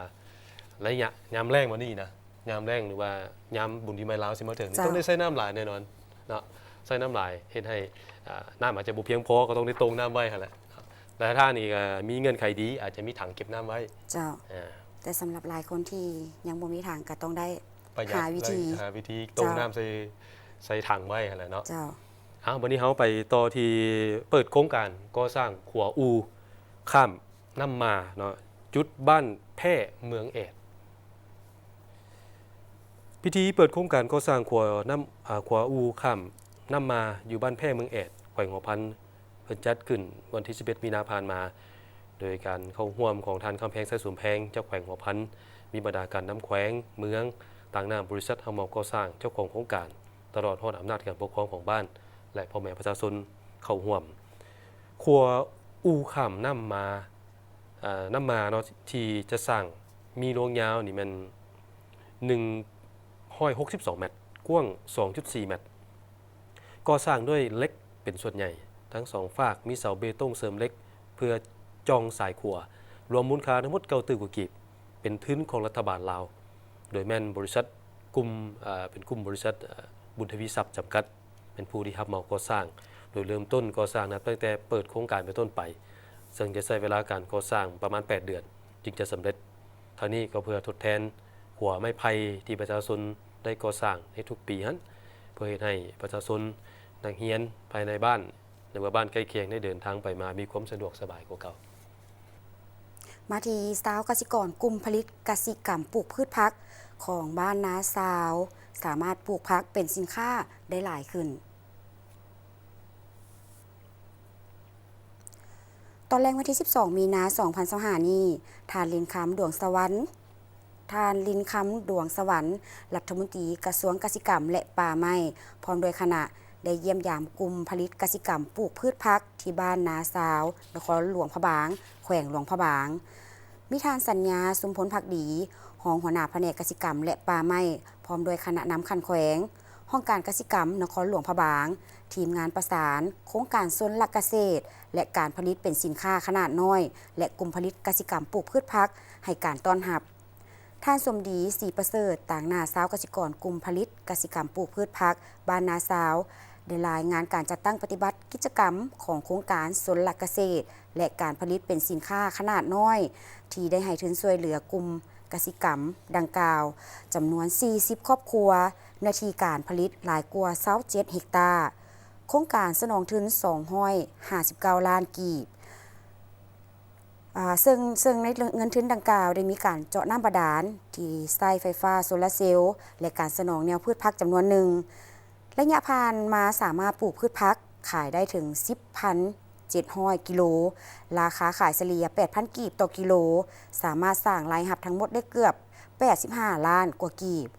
ระยะยามแล้งมานี่นะยามแล้งหรือว่ายามบุญปีใหม่ลาวสิมาถึงนี่ต้องได้ใช้น้ำหลายแน่นอนเนาะใช้น้ำหลายเฮ็ดให้น้ำอาจจะบ่เพียงพอก็ต้องได้ตรงน้ำไว้หั่นแหละแต่ถ้านี่มีเงื่อนไขดีอาจจะมีถังเก็บน้ำไว้เจ้าแต่สำหรับหลายคนที่ยังบ่มีถังก็ต้องได้หาวิธีตรงน้ำใส่ถังไว้หั่นแหละเนาะเจ้าวันนี้เฮาไปต่อที่เปิดโครงการก่อสร้างขัวอูข้ามน้ำมาเนาะจุดบ้านแพร่เมืองเอดพิธีเปิดโครงการก่อสร้างขัวอูข้ามน้ำมาอยู่บ้านแพร่เมืองเอดแขวงหัวพันเพิ่นจัดขึ้นวันที่11มีนาคมมาโดยการเข้าร่วมของท่านคำแพงไสสุมแพงเจ้าแขวงหัวพันมีบรรดาการนำแขวงเมืองต่างนามบริษัทเฮาเมาก่อสร้างเจ้าของโครงการตลอดฮอดอำนาจการปกครองของบ้านและพ่อแม่ประชาชนเข้าร่วมขัวอูข้ามน้ำมาเนาะที่จะสร้างมีโรงยาวนี่มัน162 เมตรกว้าง 2.4 เมตรก่อสร้างด้วยเหล็กเป็นส่วนใหญ่ทั้ง2ฝากมีเสาเบตงเสริมเหล็กเพื่อจองสายขัวรวมมูลค่าทั้งหมด90 กว่ากีบเป็นทุนของรัฐบาลลาวโดยแม่นบริษัทกลุ่มเป็นกลุ่มบริษัทบุญทวีทรัพย์จำกัดเป็นผู้ที่รับเหมาก่อสร้างโดยเริ่มต้นก่อสร้างนับตั้งแต่เปิดโครงการเป็นต้นไปซึ่งจะใช้เวลาการก่อสร้างประมาณ8 เดือนจึงจะสำเร็จทางนี้ก็เพื่อทดแทนหัวไม้ไผ่ที่ประชาชนได้ก่อสร้างในทุกปีนั้นเพื่อให้ประชาชนนักเรียนภายในบ้านหรือว่าบ้านใกล้เคียงได้เดินทางไปมามีความสะดวกสบายกว่าเก่ามาที่สาวกสิกรกลุ่มผลิตกสิกรรมปลูกพืชพักของบ้านนาสาวสามารถปลูกพักเป็นสินค้าได้หลายขึ้นตอนแรกวันที่ 12 มีนาคม 2025 นี้ทานลินคำดวงสวรรค์รัฐมนตรีกระทรวงกสิกรรมและป่าไม้พร้อมโดยคณะได้เยี่ยมยามกลุ่มผลิตกสิกรรมปลูกพืชพักที่บ้านนาสาวนครหลวงพระบางแขวงหลวงพระบางมิทานสัญญาสุมพลภักดีรองหัวหน้าแผนกกสิกรรมและป่าไม้พร้อมโดยคณะนำคันแขวงห้องการกสิกรรมนครหลวงพระบางทีมงานประสานโครงการสวนหลักเกษตรและการผลิตเป็นสินค้าขนาดน้อยและกลุ่มผลิตกสิกรรมปลูกพืชพักให้การต้อนรับท่านสมดีศรีประเสริฐต่างนาสาวกสิกรกลุ่มผลิตกสิกรรมปลูกพืชพักบ้านนาสาว ได้รายงานการจัดตั้งปฏิบัติกิจกรรมของโครงการสนหลักเกษตรและการผลิตเป็นสินค้าขนาดน้อยที่ได้ให้ทุนช่วยเหลือกลุ่มกสิกรรมดังกล่าวจำนวน40ครอบครัวนาทีการผลิตหลายกว่า27เฮกตาร์โครงการสนองทุน259ล้านกีบซึ่งในเงินทุนดังกล่าวได้มีการเจาะน้ำบาดาลที่ใช้ไฟฟ้าโซลาร์เซลล์และการสนองแนวพืชพักจำนวนหนึ่งระยะผ่านมาสามารถปลูกพืชพักขายได้ถึง 10,700 กิโลราคาขายเฉลี่ย 8,000 กีบต่อกิโลสามารถสร้างรายรับทั้งหมดได้เกือบ85ล้านกว่ากีบ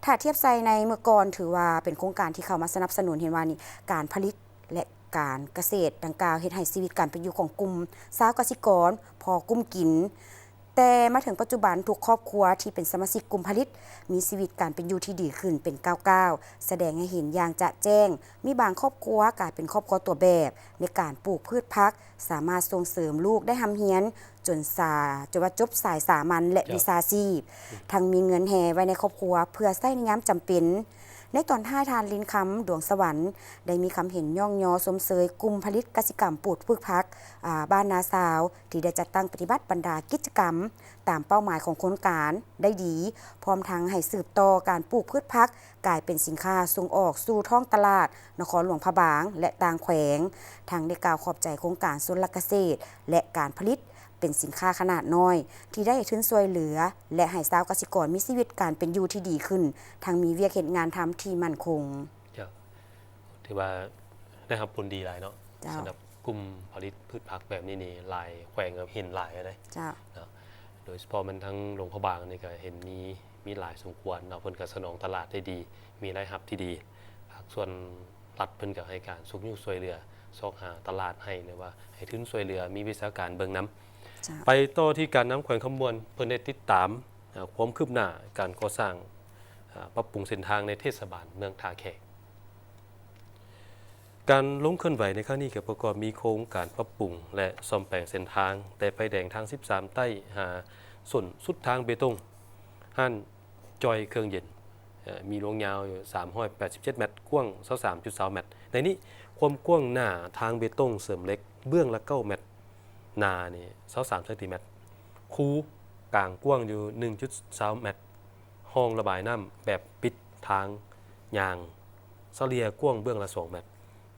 ถ้าเทียบใส่ในเมื่อก่อนถือว่าเป็นโครงการที่เข้ามาสนับสนุนเห็นว่านี่การผลิตและการเกษตรดังกล่าวเฮ็ดให้ชีวิตการเป็นอยู่ของกลุ่มชาวเกษตรกรพอกุ้มกินแต่มาถึงปัจจุบันทุกครอบครัวที่เป็นสมาชิกกลุ่มผลิตมีชีวิตการเป็นอยู่ที่ดีขึ้นเป็นก้าวๆแสดงให้เห็นอย่างจะแจ้งมีบางครอบครัวกลายเป็นครอบครัวตัวแบบในการปลูกพืชพักสามารถส่งเสริมลูกได้ทำเฮียนจนว่าจบสายสามัญและวิชาชีพทั้งมีเงินแห่ไว้ในครอบครัวเพื่อใช้ในยามจำเป็นในตอนท้ายทานลินคำดวงสวรรค์ได้มีคำเห็นย่องยอสมเสยกลุ่มผลิตกสิกรรมปลูกพืชพักบ้านนาสาวที่ได้จัดตั้งปฏิบัติบรรดากิจกรรมตามเป้าหมายของโครงการได้ดีพร้อมทั้งให้สืบต่อการปลูกพืชพักกลายเป็นสินค้าส่งออกสู่ท้องตลาดนครหลวงพระบางและต่างแขวงทางได้กล่าวขอบใจโครงการสนหลักเกษตรและการผลิตเป็นสินค้าขนาดน้อยที่ได้ทุนช่วยเหลือและให้ชาวเกษตรกรมีชีวิตการเป็นอยู่ที่ดีขึ้นทั้งมีเวียกเฮ็ดงานทำที่มั่นคงถือว่าได้รับผลดีหลายเนาะสำหรับกลุ่มผลิตพืชผักแบบนี้นี่หลายแขวงเห็นหลายเลยโดยเฉพาะมันทั้งหลวงพระบางนี่ก็เห็นมีหลายสมควรเนาะเพิ่นก็สนองตลาดได้ดีมีรายรับที่ดีภาคส่วนรัฐเพิ่นก็ให้การสุขยุ่งช่วยเหลือซอกหาตลาดให้หรือว่าให้ทุนช่วยเหลือมีวิชาการเบิ่งน้ำไปต่อที่การน้ำแขวงคำมวลเพิ่นได้ติดตามความคืบหน้าการก่อสร้างปรับปรุงเส้นทางในเทศบาลเมืองท่าแขกการลงเคลื่อนไหวในครั้งนี้ก็ประกอบมีโครงการปรับปรุงและซ่อมแปลงเส้นทางแต่ไฟแดงทาง13ใต้หาส่วนสุดทางเบตงห้านจอยเครื่องเย็นมีลงยาวอยู่387เมตรกว้าง23.2เมตรในนี้ความกว้างหน้าทางเบตงเสริมเล็กเบื้องละ9เมตรหน้านี่23เซนติเมตรคูกลางกว้างอยู่ 1.3 เมตรห้องระบายน้ำแบบปิดทางยางเฉลี่ยกว้างเบื้องละ2เมตร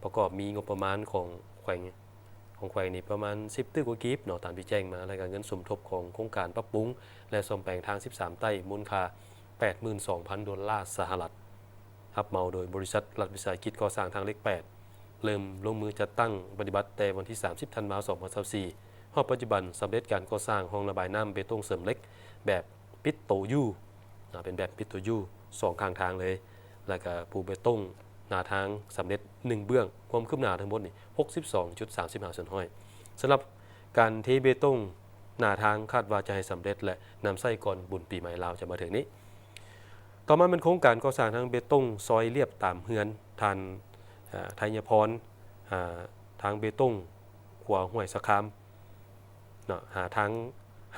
ประกอบมีงบประมาณของแขวงนี่ประมาณ10ตึกว่ากีบเนาะตามที่แจ้งมาแล้วก็เงินสมทบของโครงการปรับปรุงและซ่อมแปลงทาง13ใต้มูลค่า 82,000 ดอลลาร์สหรัฐรับเหมาโดยบริษัทรัฐวิสาหกิจก่อสร้างทางเล็ก8เริ่มลงมือจัดตั้งปฏิบัติแต่วันที่30ธันวาคม2024ฮอดปัจจุบันสำเร็จการก่อสร้างห้องระบายน้ำเบตงเสริมเล็กแบบปิดโตยูเป็นแบบปิดโตยู2ข้างทางเลยแล้วก็ปูเบตงหน้าทางสำเร็จ1เบื้องความคืบหน้าทั้งหมดนี่ 62.35 ส่วนห้อยสำหรับการเทเบตงหน้าทางคาดว่าจะให้สำเร็จและนำไส้ก่อนบุญปีใหม่ลาวจะมาถึงนี้ต่อมาเป็นโครงการก่อสร้างทางเบตงซอยเรียบตามเฮือนทานไทยพรทางเบตงขัวห้วยสะคามเนาะหาทาง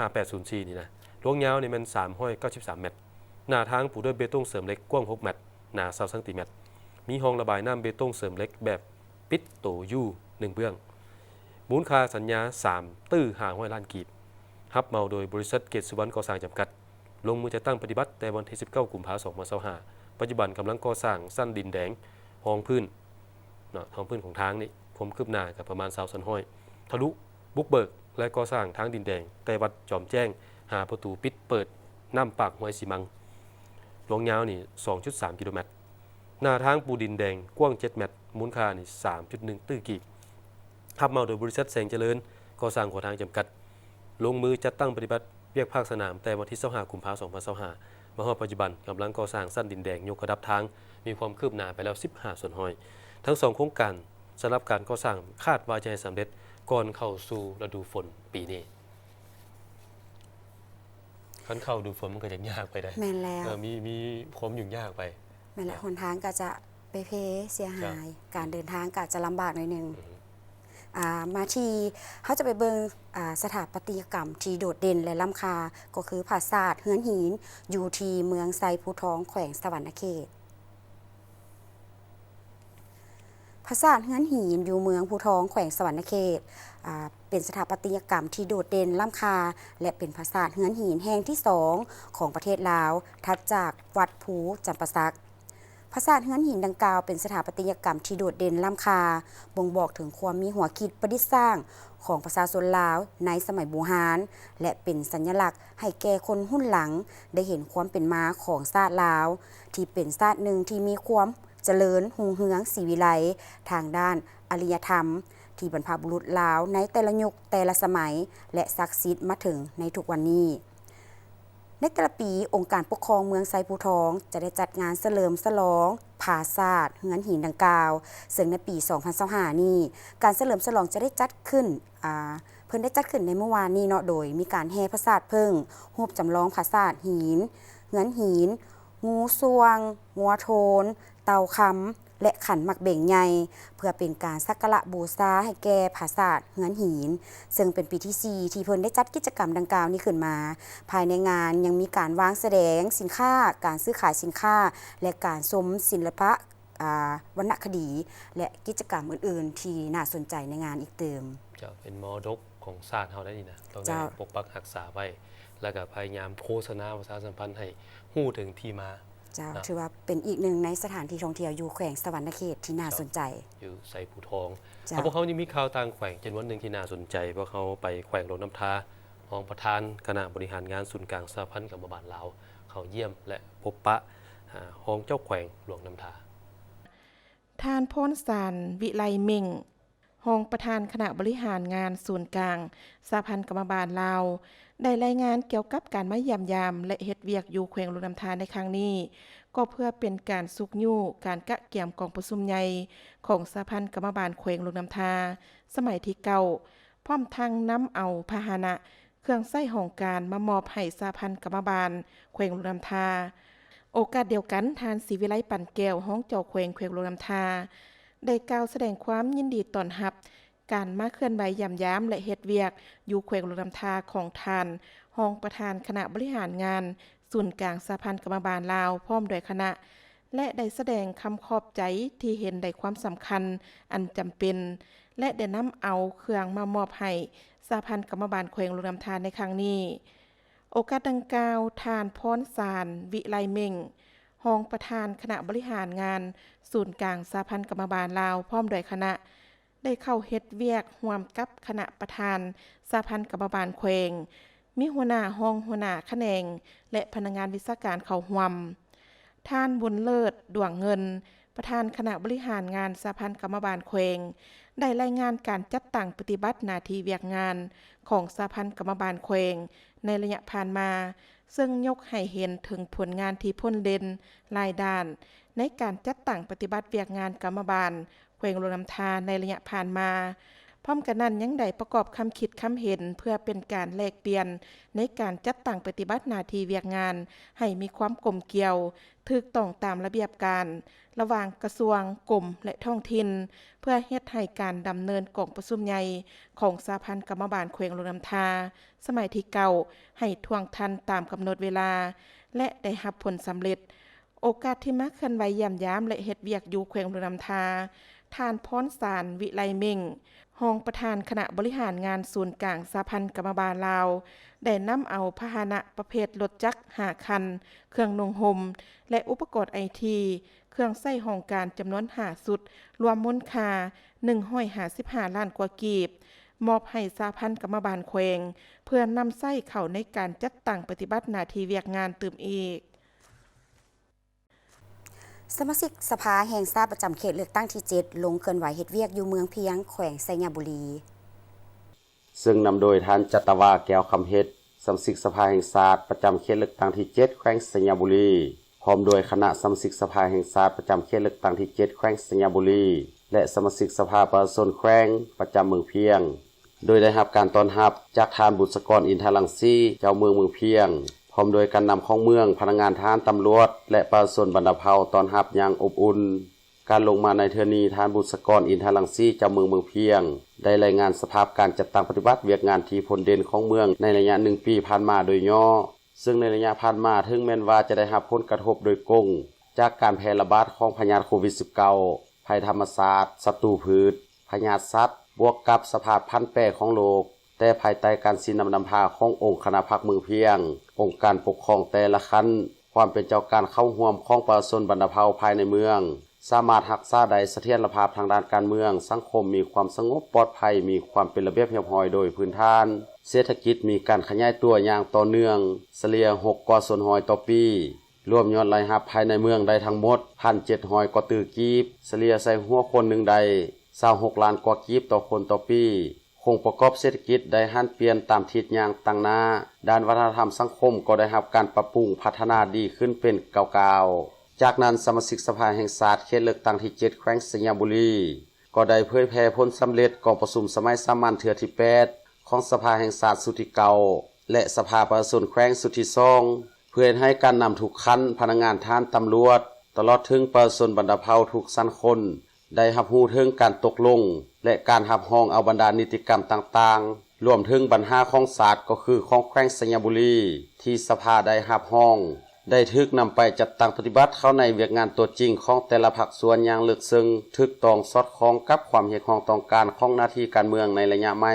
5804นี่นะลวงยาวนี่มัน393เมตรหน้าทางปูด้วยเบตงเสริมเล็กกว้าง6เมตรหนา20เซนติเมตรมีห้องระบายน้ำเบตงเสริมเล็กแบบปิดโตยู1เบื้องมูลค่าสัญญา3ตื้อ500ล้านกีบรับเหมาโดยบริษัทเกตสุวรรณก่อสร้างจำกัดลงมือจะตั้งปฏิบัติแต่วันที่19กุมภาพันธ์2025ปัจจุบันกำลังก่อสร้างสั้นดินแดงห้องพื้นท้องพื้นของทางนี่ความคืบหน้ากับประมาณ20สันห้อยทะลุบุกเบิกและก่อสร้างทางดินแดงแต่วัดจอมแจ้งหาประตูปิดเปิดน้ำปากห้วยสีมังลงยาวนี่ 2.3 กิโลเมตรหน้าทางปูดินแดงกว้าง7เมตรมูลค่านี่ 3.1 ตื้อกีบรับเหมาโดยบริษัทแสงเจริญก่อสร้างก่อทางจำกัดลงมือจัดตั้งปฏิบัติเวียกภาคสนามแต่วันที่25กุมภาพันธ์2025มาฮอดปัจจุบันกำลังก่อสร้างสั้นดินแดงยกระดับทางมีความคืบหน้าไปแล้ว15ส่วนห้อยทั้ง2โครงการสำหรับการก่อสร้างคาดว่าจะให้สำเร็จก่อนเข้าสู่ฤดูฝนปีนี้คันเข้าฤดูฝนมันก็จะยากไปได้แม่นแล้วมีความยุ่งยากไปแม่นแล้วหนทางก็จะไปเพเสียหายการเดินทางก็จะลำบากหน่อยนึงมาที่เขาจะไปเบิ่งสถาปัตยกรรมที่โดดเด่นและล้ำค่าก็คือปราสาทเฮือนหินอยู่ที่เมืองไซภูทองแขวงสวรรณเขต ภาษาเฮือนหินอยู่เมืองภูทองแขวงสวรรณเขตเป็นสถาปัตยกรรมที่โดดเด่นล้ำค่าและเป็นภาษาเฮือนหินแห่งที่2ของประเทศลาวถัดจากวัดภูจำปาสักภาษาเฮือนหินดังกล่าวเป็นสถาปัตยกรรมที่โดดเด่นล้ำค่าบ่งบอกถึงความมีหัวคิดประดิษฐ์สร้างของประชาชนลาวในสมัยโบราณและเป็นสัญลักษณ์ให้แก่คนรุ่นหลังได้เห็นความเป็นมาของชาติลาวที่เป็นชาติหนึ่งที่มีความเจริญรุ่งเรืองศรีวิไลย์ทางด้านอารยธรรมที่บรรพบุรุษลาวในแต่ละยุคแต่ละสมัยและศักดิ์สิทธิ์มาถึงในทุกวันนี้ในแต่ละปีองค์การปกครองเมืองไซภูทองจะได้จัดงานเฉลิมฉลองผาศาสตร์เฮือนหินดังกล่าวซึ่งในปี 2025 นี้การเฉลิมฉลองจะได้จัดขึ้นเพิ่นได้จัดขึ้นในเมื่อวานนี้เนาะโดยมีการแห่พระศาสตร์เพิ่งรูปจำลองผาศาสตร์หินเฮือนหินงูสวงงัวโทนเต่าคำและขันหมักเบ่งใหญ่เพื่อเป็นการสักการะบูชาให้แก่ผาศาสตร์เฮือนหินซึ่งเป็นปีที่4ที่เพิ่นได้จัดกิจกรรมดังกล่าวนี้ขึ้นมาภายในงานยังมีการวางแสดงสินค้าการซื้อขายสินค้าและการชมศิลปะวรรณคดีและกิจกรรมอื่นๆที่น่าสนใจในงานอีกเติมจะเป็นมรดกของชาติเฮาได้นี่นะต้องได้ปกปักรักษาไว้แล้วก็พยายามโฆษณาประชาสัมพันธ์ให้ฮู้ถึงที่มาถือว่าเป็นอีกหนึ่งในสถานที่ท่องเที่ยวอยู่แขวงสวรรณเขตที่น่าสนใจอยู่ไซภูทองพวกเขายังมีข่าวต่างแขวงจำนวนหนึ่งที่น่าสนใจเพราะเขาไปแขวงลงน้ำทารองประธานคณะบริหารงานศูนย์กลางสหพันธ์กรรมบาลลาวเขาเยี่ยมและพบปะห้องเจ้าแขวงหลวงน้ำทาท่านพรสารวิไลเม่งรองประธานคณะบริหารงานศูนย์กลางสหพันธ์กรรมบาลลาวได้รายงานเกี่ยวกับการมาเยี่ยมยามและเฮ็ดเวียกอยู่แขวงหลวงน้ำทาในครั้งนี้ก็เพื่อเป็นการสุกยู่การกะเกี่ยมกองประชุมใหญ่ของสหพันธ์กรรมบาลแขวงหลวงน้ำทาสมัยที่เก่าพร้อมทั้งนำเอาพาหนะเครื่องใช้ของการมามอบให้สหพันธ์กรรมบาลแขวงหลวงน้ำทาโอกาสเดียวกันทานศรีวิไลปั่นแก้วห้องเจ้าแขวงหลวงน้ำทาได้กล่าวแสดงความยินดีต้อนรับการมาเคลื่อนไหวย่ำย้ำและเฮ็ดเวียกอยู่แขวงหลวงน้ำทาของท่านรองประธานคณะบริหารงานศูนย์กลางสหพันธ์กรรมบาลลาวพร้อมด้วยคณะและได้แสดงคำขอบใจที่เห็นได้ความสำคัญอันจำเป็นและได้นำเอาเครื่องมามอบให้สหพันธ์กรรมบาลแขวงหลวงน้ำทาในครั้งนี้โอกาสดังกล่าวท่านพรสารวิไลเม่งรองประธานคณะบริหารงานศูนย์กลางสหพันธ์กรรมบาลลาวพร้อมด้วยคณะได้เข้าเฮ็ดเวียกร่วมกับคณะประธานสหพันธ์กรรมบาลแขวงมีหัวหน้าห้องหัวหน้าแขนงและพนักงานวิชาการเข้าร่วมท่านบุญเลิศดวงเงินประธานคณะบริหารงานสหพันธ์กรรมบาลแขวงได้รายงานการจัดตั้งปฏิบัติหน้าที่เวียกงานของสหพันธ์กรรมบาลแขวงในระยะผ่านมาซึ่งยกให้เห็นถึงผลงานที่พ้นเด่นหลายด้านในการจัดตั้งปฏิบัติเวียกงานกรรมบาลแขวงหลวงน้ำทาในระยะผ่านมาพร้อมกันนั้นยังได้ประกอบคำคิดคำเห็นเพื่อเป็นการแลกเปลี่ยนในการจัดตั้งปฏิบัติหน้าที่เวียกงานให้มีความกลมเกลียวถูกต้องตามระเบียบการระหว่างกระทรวงกรมและท้องถิ่นเพื่อเฮ็ดให้การดำเนินกองประชุมใหญ่ของสหพันธ์กรรมบาลแขวงหลวงน้ำทาสมัยที่เก่าให้ท่วงทันตามกำหนดเวลาและได้รับผลสำเร็จโอกาสที่มาเคลื่อนไหวเยี่ยมย้ำและเฮ็ดเวียกอยู่แขวงหลวงน้ำทาท่านพรสารวิไลเม่งรองประธานคณะบริหารงานศูนย์กลางสหพันธ์กรรมบาลลาวได้นำเอาพาหนะประเภทรถจักร5 คันเครื่องนุ่งห่มและอุปกรณ์ไอทีเครื่องใช้ห้องการจำนวน5 ชุดรวมมูลค่า155 ล้านกว่ากีบมอบให้สหพันธ์กรรมบาลแขวงเพื่อนำใช้เข้าในการจัดตั้งปฏิบัติหน้าที่เวียกงานเติมอีกสมาชิกสภาแห่งชาติประจำเขตเลือกตั้งที่7ลงเคลื่อนไหวเฮ็ดเวียกอยู่เมืองเพียงแขวงไสยบุรีซึ่งนำโดยท่านจัตวาแก้วคำเฮ็ดสมาชิกสภาแห่งชาติประจำเขตเลือกตั้งที่7แขวงไสยบุรีพร้อมโดยคณะสมาชิกสภาแห่งชาติประจำเขตเลือกตั้งที่7แขวงไสยบุรีและสมาชิกสภาประชาชนแขวงประจำเมืองเพียงโดยได้รับการต้อนรับจากท่านบุษกรอินทรังสีเจ้าเมืองเพียงพร้อมโดยการนำของเมืองพนักงานทหารตำรวจและประชาชนบรรดาเผ่าต้อนรับอย่างอบอุ่นการลงมาในเทื่อนี้ท่านบุษกรอินทรังสีเจ้าเมืองเพียงได้รายงานสภาพการจัดตั้งปฏิบัติเวียกงานที่ผลเด่นของเมืองในระยะ1 ปีผ่านมาโดยย่อซึ่งในระยะผ่านมาถึงแม้นว่าจะได้รับผลกระทบโดยกงจากการแพร่ระบาดของพยาธิโควิด -19 ภ ภัยธรรมศาสตร์ศัตรูพืชพยาธิสัตว์บวกกับสภาพพันธุ์แปรของโลกแต่ภายใต้การสินำพาขององค์คณะพรรคเมืองเพียงองค์การปกครองแต่ละขั้นความเป็นเจ้าการเข้าร่วมของประชาชนบรรดาเผ่าภายในเมืองสามารถรักษาได้เสถียรภาพทางด้านการเมืองสังคมมีความสงบปลอดภัยมีความเป็นระเบียบเรียบร้อยโดยพื้นฐานเศรษฐกิจมีการขยายตัวอย่างต่อเนื่องเฉลี่ย6กว่าส่วน100ต่อปีรวมยอดรายรับภายในเมืองได้ทั้งหมด 1,700 กว่าตื้อกีบเฉลี่ยใส่หัวคนหนึ่งได้26ล้านกว่ากีบต่อคนต่อปีคงประกอบเศรษฐกิจได้หันเปลี่ยนตามทิศอย่างต่างหน้าด้านวัฒนธรรมสังคมก็ได้รับการปรับปรุงพัฒนาดีขึ้นเป็นก้าวๆจากนั้นสมาชิกสภาแห่งชาติเขตเลือกตั้งที่7แขวงสยามบุรีก็ได้เผยแพร่ผลสำเร็จกองประชุมสมัยสามัญเทื่อที่8ของสภาแห่งชาติสุดที่เก่าและสภาประชาชนแขวงสุดที่2เพื่อให้การนำทุกขั้นพนักงานทานตำรวจตลอดถึงประชาชนบรรดาเผ่าทุกชั้นคนได้รับรู้ถึงการตกลงและการรับรองเอาบรรดานิติกรรมต่างๆรวมถึงปัญหาของศาสตร์ก็คือของแขวงสยามบุรีที่สภาได้รับรองได้ทึกนำไปจัดตั้งปฏิบัติเข้าในเวียกงานตัวจริงของแต่ละภาคส่วนอย่างลึกซึ้งทึกต้องสอดคล้องกับความเห็นของต้องการของหน้าที่การเมืองในระยะใหม่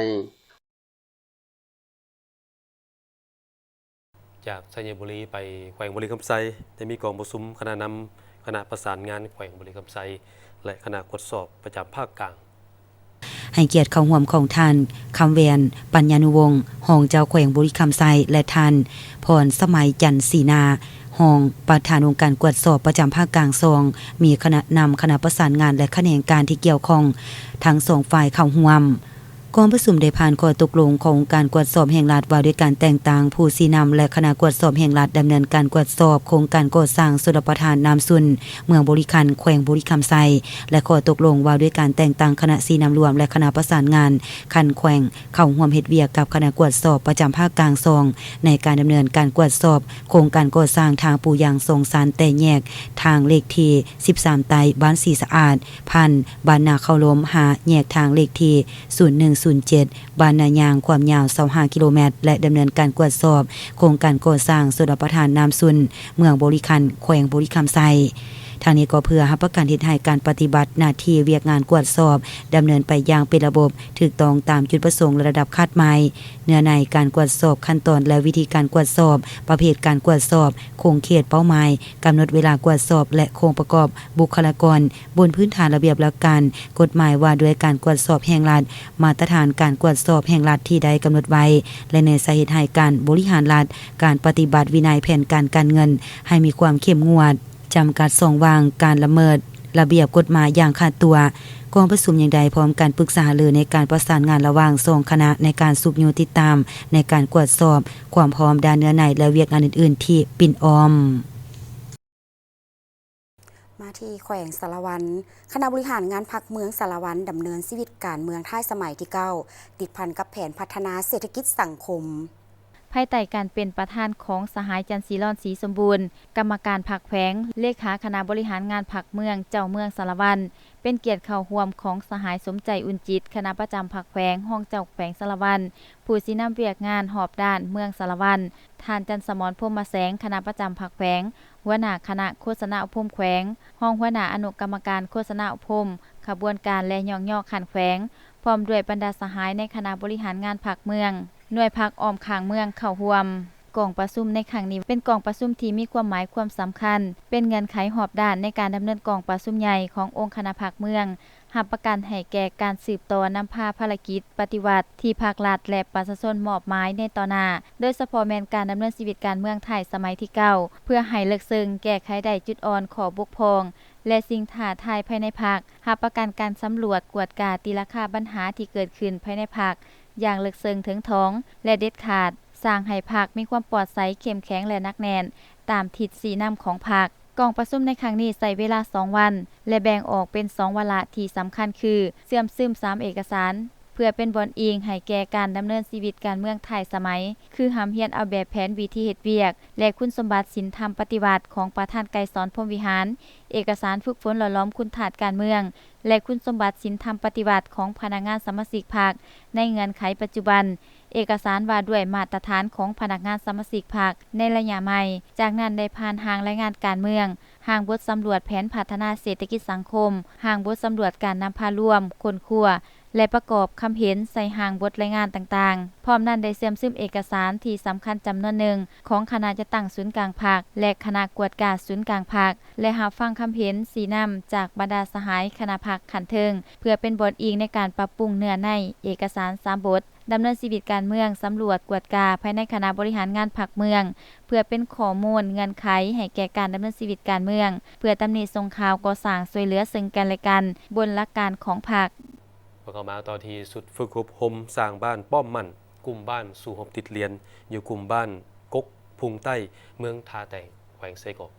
จากชัยบุรีไปแขวงบุรีคำไซได้มีกองประชุมคณะนำคณะประสานงานแขวงบุรีคำไซและคณะตรวจสอบประจำภาคกลางให้เกียรติเข้าร่วมของท่านคำเวียนปัญญานุวงศ์รองเจ้าแขวงบุรีคำไซและท่านพรสมัยจันทร์ศรีนารองประธานองค์การตรวจสอบประจำภาคกลางซองมีคณะนำคณะประสานงานและแขนงการที่เกี่ยวข้องทั้งสองฝ่ายเข้าร่วมกองประชุมได้ผ่านข้อตกลงของการตรวจสอบแห่งรัฐว่าด้วยการแต่งตั้งผู้ชี้นำและคณะตรวจสอบแห่งรัฐดำเนินการตรวจสอบโครงการก่อสร้างชลประทานน้ำซุนเมืองบุรีคันแขวงบุรีคำไซและข้อตกลงว่าด้วยการแต่งตั้งคณะชี้นำรวมและคณะประสานงานคันแขวงเข้าร่วมเฮ็ดเวียกกับคณะตรวจสอบประจำภาคกลางซองในการดำเนินการตรวจสอบโครงการก่อสร้างทางปูยางทรงสารแต่แยกทางเลขที่13ไตบ้านสีสะอาดพันบ้านนาเข้าลมหาแยกทางเลขที่0107บ้านนายางความยาว25กิโลเมตรและดำเนินการตรวจสอบโครงการก่อสร้างชลประทานน้ำซุนเมืองบุรีคันแขวงบุรีคำไซทางนี้ก็เพื่อรับประกันทิศให้การปฏิบัติหน้าที่เวียกงานตรวจสอบดำเนินไปอย่างเป็นระบบถูกต้องตามจุดประสงค์ระดับคาดหมายเนื้อในการตรวจสอบขั้นตอนและวิธีการตรวจสอบประเภทการตรวจสอบโครงเขตเป้าหมายกำหนดเวลาตรวจสอบและโครงประกอบบุคลากรบนพื้นฐานระเบียบหลักการกฎหมายว่าด้วยการตรวจสอบแห่งรัฐมาตรฐานการตรวจสอบแห่งรัฐที่ได้กำหนดไว้และในสาเหตุให้การบริหารรัฐการปฏิบัติวินัยแผนการเงินให้มีความเข้มงวดจำกัดส่องวางการละเมิดระเบียบกฎหมายอย่างขาดตัวกองประชุมอย่างใดพร้อมการปรึกษาหรือในการประสานงานระหว่าง2คณะในการสืบยูติดตามในการตรวจสอบความพร้อมด้านเนื้อในและเวียกงานอื่นๆที่ปิ่นออมมาที่แขวงสารวันคณะบริหารงานพรรคเมืองสารวันดำเนินชีวิตการเมืองท้ายสมัยที่9ติดพันกับแผนพัฒนาเศรษฐกิจสังคมภายใต้การเป็นประธานของสหายจันทร์ศรีรอนศรีสมบูรณ์กรรมการพรรคแขวงเลขาคณะบริหารงานพรรคเมืองเจ้าเมืองสารวันเป็นเกียรติเข้าร่วมของสหายสมใจอุ่นจิตคณะประจำพรรคแขวงห้องเจ้าแขวงสารวันผู้สินำเวียกงานหอบด้านเมืองสารวันท่านจันทร์สมรพรหมแสงคณะประจำพรรคแขวงหัวหน้าคณะโฆษณาอุปมแขวงห้องหัวหน้าอนุกรรมการโฆษณาอุปมขบวนการและย่องย่อขันแขวงพร้อมด้วยบรรดาสหายในคณะบริหารงานพรรคเมืองหน่วยพรรคอ้อมข้างเมืองเข้าร่วมกองประชุมในครั้งนี้เป็นกองประชุมที่มีความหมายความสำคัญเป็นเงื่อนไขหอบด้านในการดำเนินกองประชุมใหญ่ขององค์คณะพรรคเมืองรับประกันให้แก่การสืบต่อนำพาภารกิจปฏิวัติที่ภาครัฐและประชาชนมอบหมายในต่อหน้าโดยเฉพาะแม่นการดำเนินชีวิตการเมืองไทยสมัยที่9เพื่อให้เลิกซึ่งแก้ไขได้จุดอ่อนขอบกพร่องและสิ่งท้าทายภายในพรรครับประกันการสำรวจกวดกาตีราคาปัญหาที่เกิดขึ้นภายในพรรคอย่างลึกซึ้งถึงท้องและเด็ดขาดสร้างให้พรรคมีความปลอดภัยเข้มแข็งและหนักแน่นตามทิศสีนำของพรรคกองประชุมในครั้งนี้ใช้เวลา2วันและแบ่งออกเป็น2วาระที่สำคัญคือเสื่อมซึม3เอกสารเพื่อเป็นบอนอิงให้แก่การดำเนินชีวิตการเมืองไทยสมัยคือหำเฮียนเอาแบบแผนวิธีเฮ็ดเวียกและคุณสมบัติศีลธรรมปฏิบัติของประธานไกรสอนพรหมวิหารเอกสารฝึกฝนหล่อล้อมคุณฐานการเมืองและคุณสมบัติศีลธรรมปฏิบัติของพนักงานสมาชิกพรรคในเงื่อนไขปัจจุบันเอกสารว่าด้วยมาตรฐานของพนักงานสมาชิกพรรคในระยะใหม่จากนั้นได้ผ่านทางรายงานการเมือง ห่างบทสำรวจแผนพัฒนาเศรษฐกิจสังคมห่างบทสำรวจการนำพาร่วมคนครัวและประกอบคำเห็นใส่ห่างบทรายงานต่างๆพร้อมนั้นได้เสื่อมซึมเอกสารที่สำคัญจำนวนหนึ่งของคณะจะตั้งศูนย์กลางภาคและคณะกวดกาศูนย์กลางภาคและหาฟังคำเห็นสีนำจากบรรดาสหายคณะภาคขันเทิงเพื่อเป็นบทอิงในการปรับปรุงเนื้อในเอกสาร3บทดำเนินชีวิตการเมืองสำรวจกวดกาภายในคณะบริหารงานพรรคเมืองเพื่อเป็นข้อมูลเงื่อนไขให้แก่การดำเนินชีวิตการเมืองเพื่อตำหนิส่งข่าวก่อสร้างช่วยเหลือซึ่งกันและกันบนหลักการของพรรคพอเข้ามาตอนที่สุดฝึกอบรมสร้างบ้านป้อมมั่นกลุ่มบ้านสู่หบติดเรียนอยู่กลุ่มบ้านกกพุงใต้เมืองทาแต่งแขวงไซกอก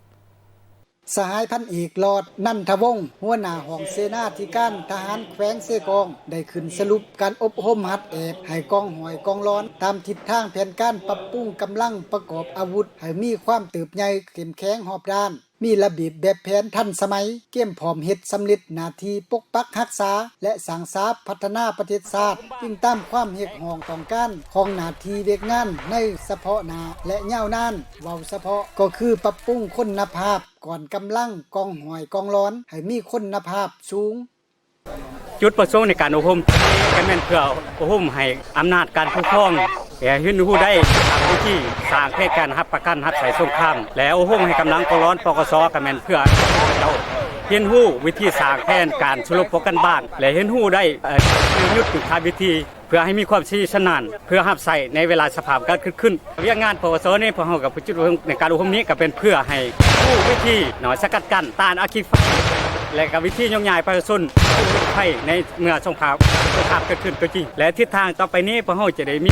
สหายพันเอกหลอดนันทวงศ์หัวหน้าห้องเสนาธิการทหารแขวงเสกองได้ขึ้นสรุปการอบรมหัดเอบให้กองหอยกองร้อนตามทิศทางแผนการปรับปรุงกำลังประกอบอาวุธให้มีความเติบใหญ่เข้มแข็งหอบด้านมีระเบียบแบบแผนทันสมัยเกี่ยมพร้อมเฮ็ดสำเร็จหน้าที่ปกปักรักษาและสร้างสรรค์พัฒนาประเทศชาติยิ่งตามความเรียกร้องต้องการของหน้าที่เวียกงานในเฉพาะหน้าและยาวนานเว้าเฉพาะก็คือปรับปรุงคุณภาพก่อนกำลังกองหอยกองร้อนให้มีคุณภาพสูงจุดประสงค์ในการอบรมก็แม่นเพื่ออบรมให้อำนาจการปกครองแก่ฮื้นฮู้ได้ทางวิธีสร้างแผนการรับประกันรับใช้สงครามและอบรมให้กำลังกองร้อนปกสก็แม่นเพื่อเจ้าเรียนรู้วิธีสร้างแผนการสรุปป้องกันบ้านและเรียนรู้ได้ยุทธวิธีเพื่อให้มีความชำนาญเพื่อรับใช้ในเวลาสภาพการขึ้นเรียกงานปกสนี่พวกเฮากับจุดประสงค์ในการอบรมนี้ก็เป็นเพื่อให้รู้วิธีสกัดกั้นต้านอัคคีภัยและกับวิธีย่องใหญ่ประชาชนภัยในเมื่อสงครามเกิดขึ้นตัวจริงและทิศทางต่อไปนี้พวกเฮาจะได้มี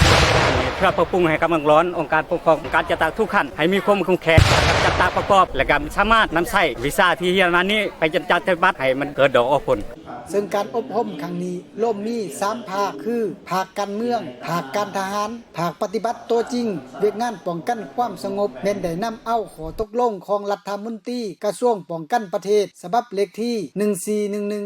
เพื่อปรับปรุงให้กำลังร้อนองค์การปกครองการจัดตั้งทุกขั้นให้มีความคุ้มแข็งจัดตั้งประกอบและก็สามารถนำใช้วิชาที่เรียนมานี้ไปจัดปฏิบัติให้มันเกิดดอกออกผลซึ่งการอบรมครั้งนี้ร่วมมี3ภาคคือภาคการเมืองภาคการทหารภาคปฏิบัติตัวจริงเวียกงานป้องกันความสงบแม่นได้นำเอาข้อตกลงของรัฐมนตรีกระทรวงป้องกันประเทศฉบับเลขที่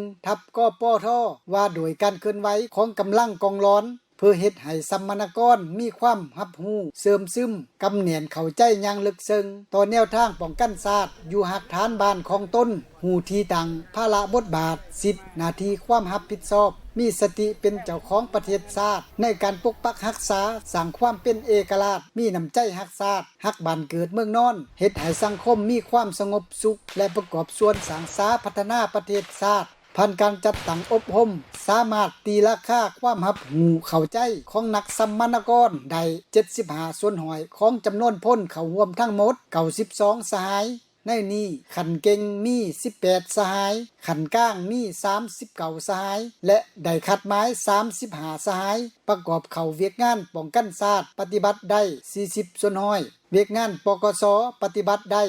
1411ทับกปทว่าโดยการเคลื่อนไหวของกำลังกองร้อนเพื่อเฮ็ดให้สัมมนากรมีความรับรู้เสริมซึมกำเนียนเข้าใจอย่างลึกซึ้งต่อแนวทางป้องกันชาติอยู่หักฐานบ้านของตนหูที่ตังภาระบทบาทสิทธิหน้าที่ความรับผิดชอบมีสติเป็นเจ้าของประเทศชาติในการปกปักรักษาสร้างความเป็นเอกราชมีน้ำใจรักชาติรักบ้านเกิดเมืองนอนเฮ็ดให้สังคมมีความสงบสุขและประกอบส่วนสร้างสรรค์พัฒนาประเทศชาติผ่านการจัดตั้งอบรมสามารถตีราคาความรับรู้เข้าใจของนักสัมมนากรได้75ส่วนหอยของจำนวนพ้นเข้าร่วมทั้งหมด92สหายในนี้ขันเก่งมี18สหายขันก้างมี39สหายและได้คัดหมาย35สหายประกอบเข้าเวียกงานป้องกันชาติปฏิบัติได้40ส่วนห้อยเวียกงานปกสปฏิบัติได้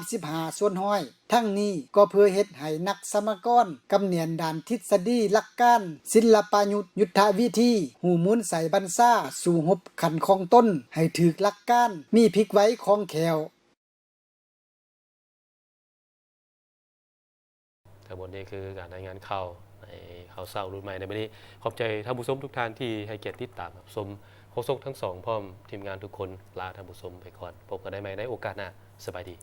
35ส่วนห้อยทั้งนี้ก็เพื่อเฮ็ดให้นักสมกรกำเนียนด้านทฤษฎีหลักการศิลปยุทธยุทธวิธีหูหมุนใส่บัญชาสู่หบขันของต้นให้ถูกหลักการมีพลิกไว้ของแขวทั้งหมดนี้คือการรายงานข่าวในข่าวเช้ารุ่นใหม่ในวันนี้ขอบใจท่านผู้ชมทุกท่านที่ให้เกียรติติดตามรับชมโฆษกทั้งสองพร้อมทีมงานทุกคนลาท่านผู้ชมไปก่อนพบกันได้ใหม่ในโอกาสหน้าสบายดี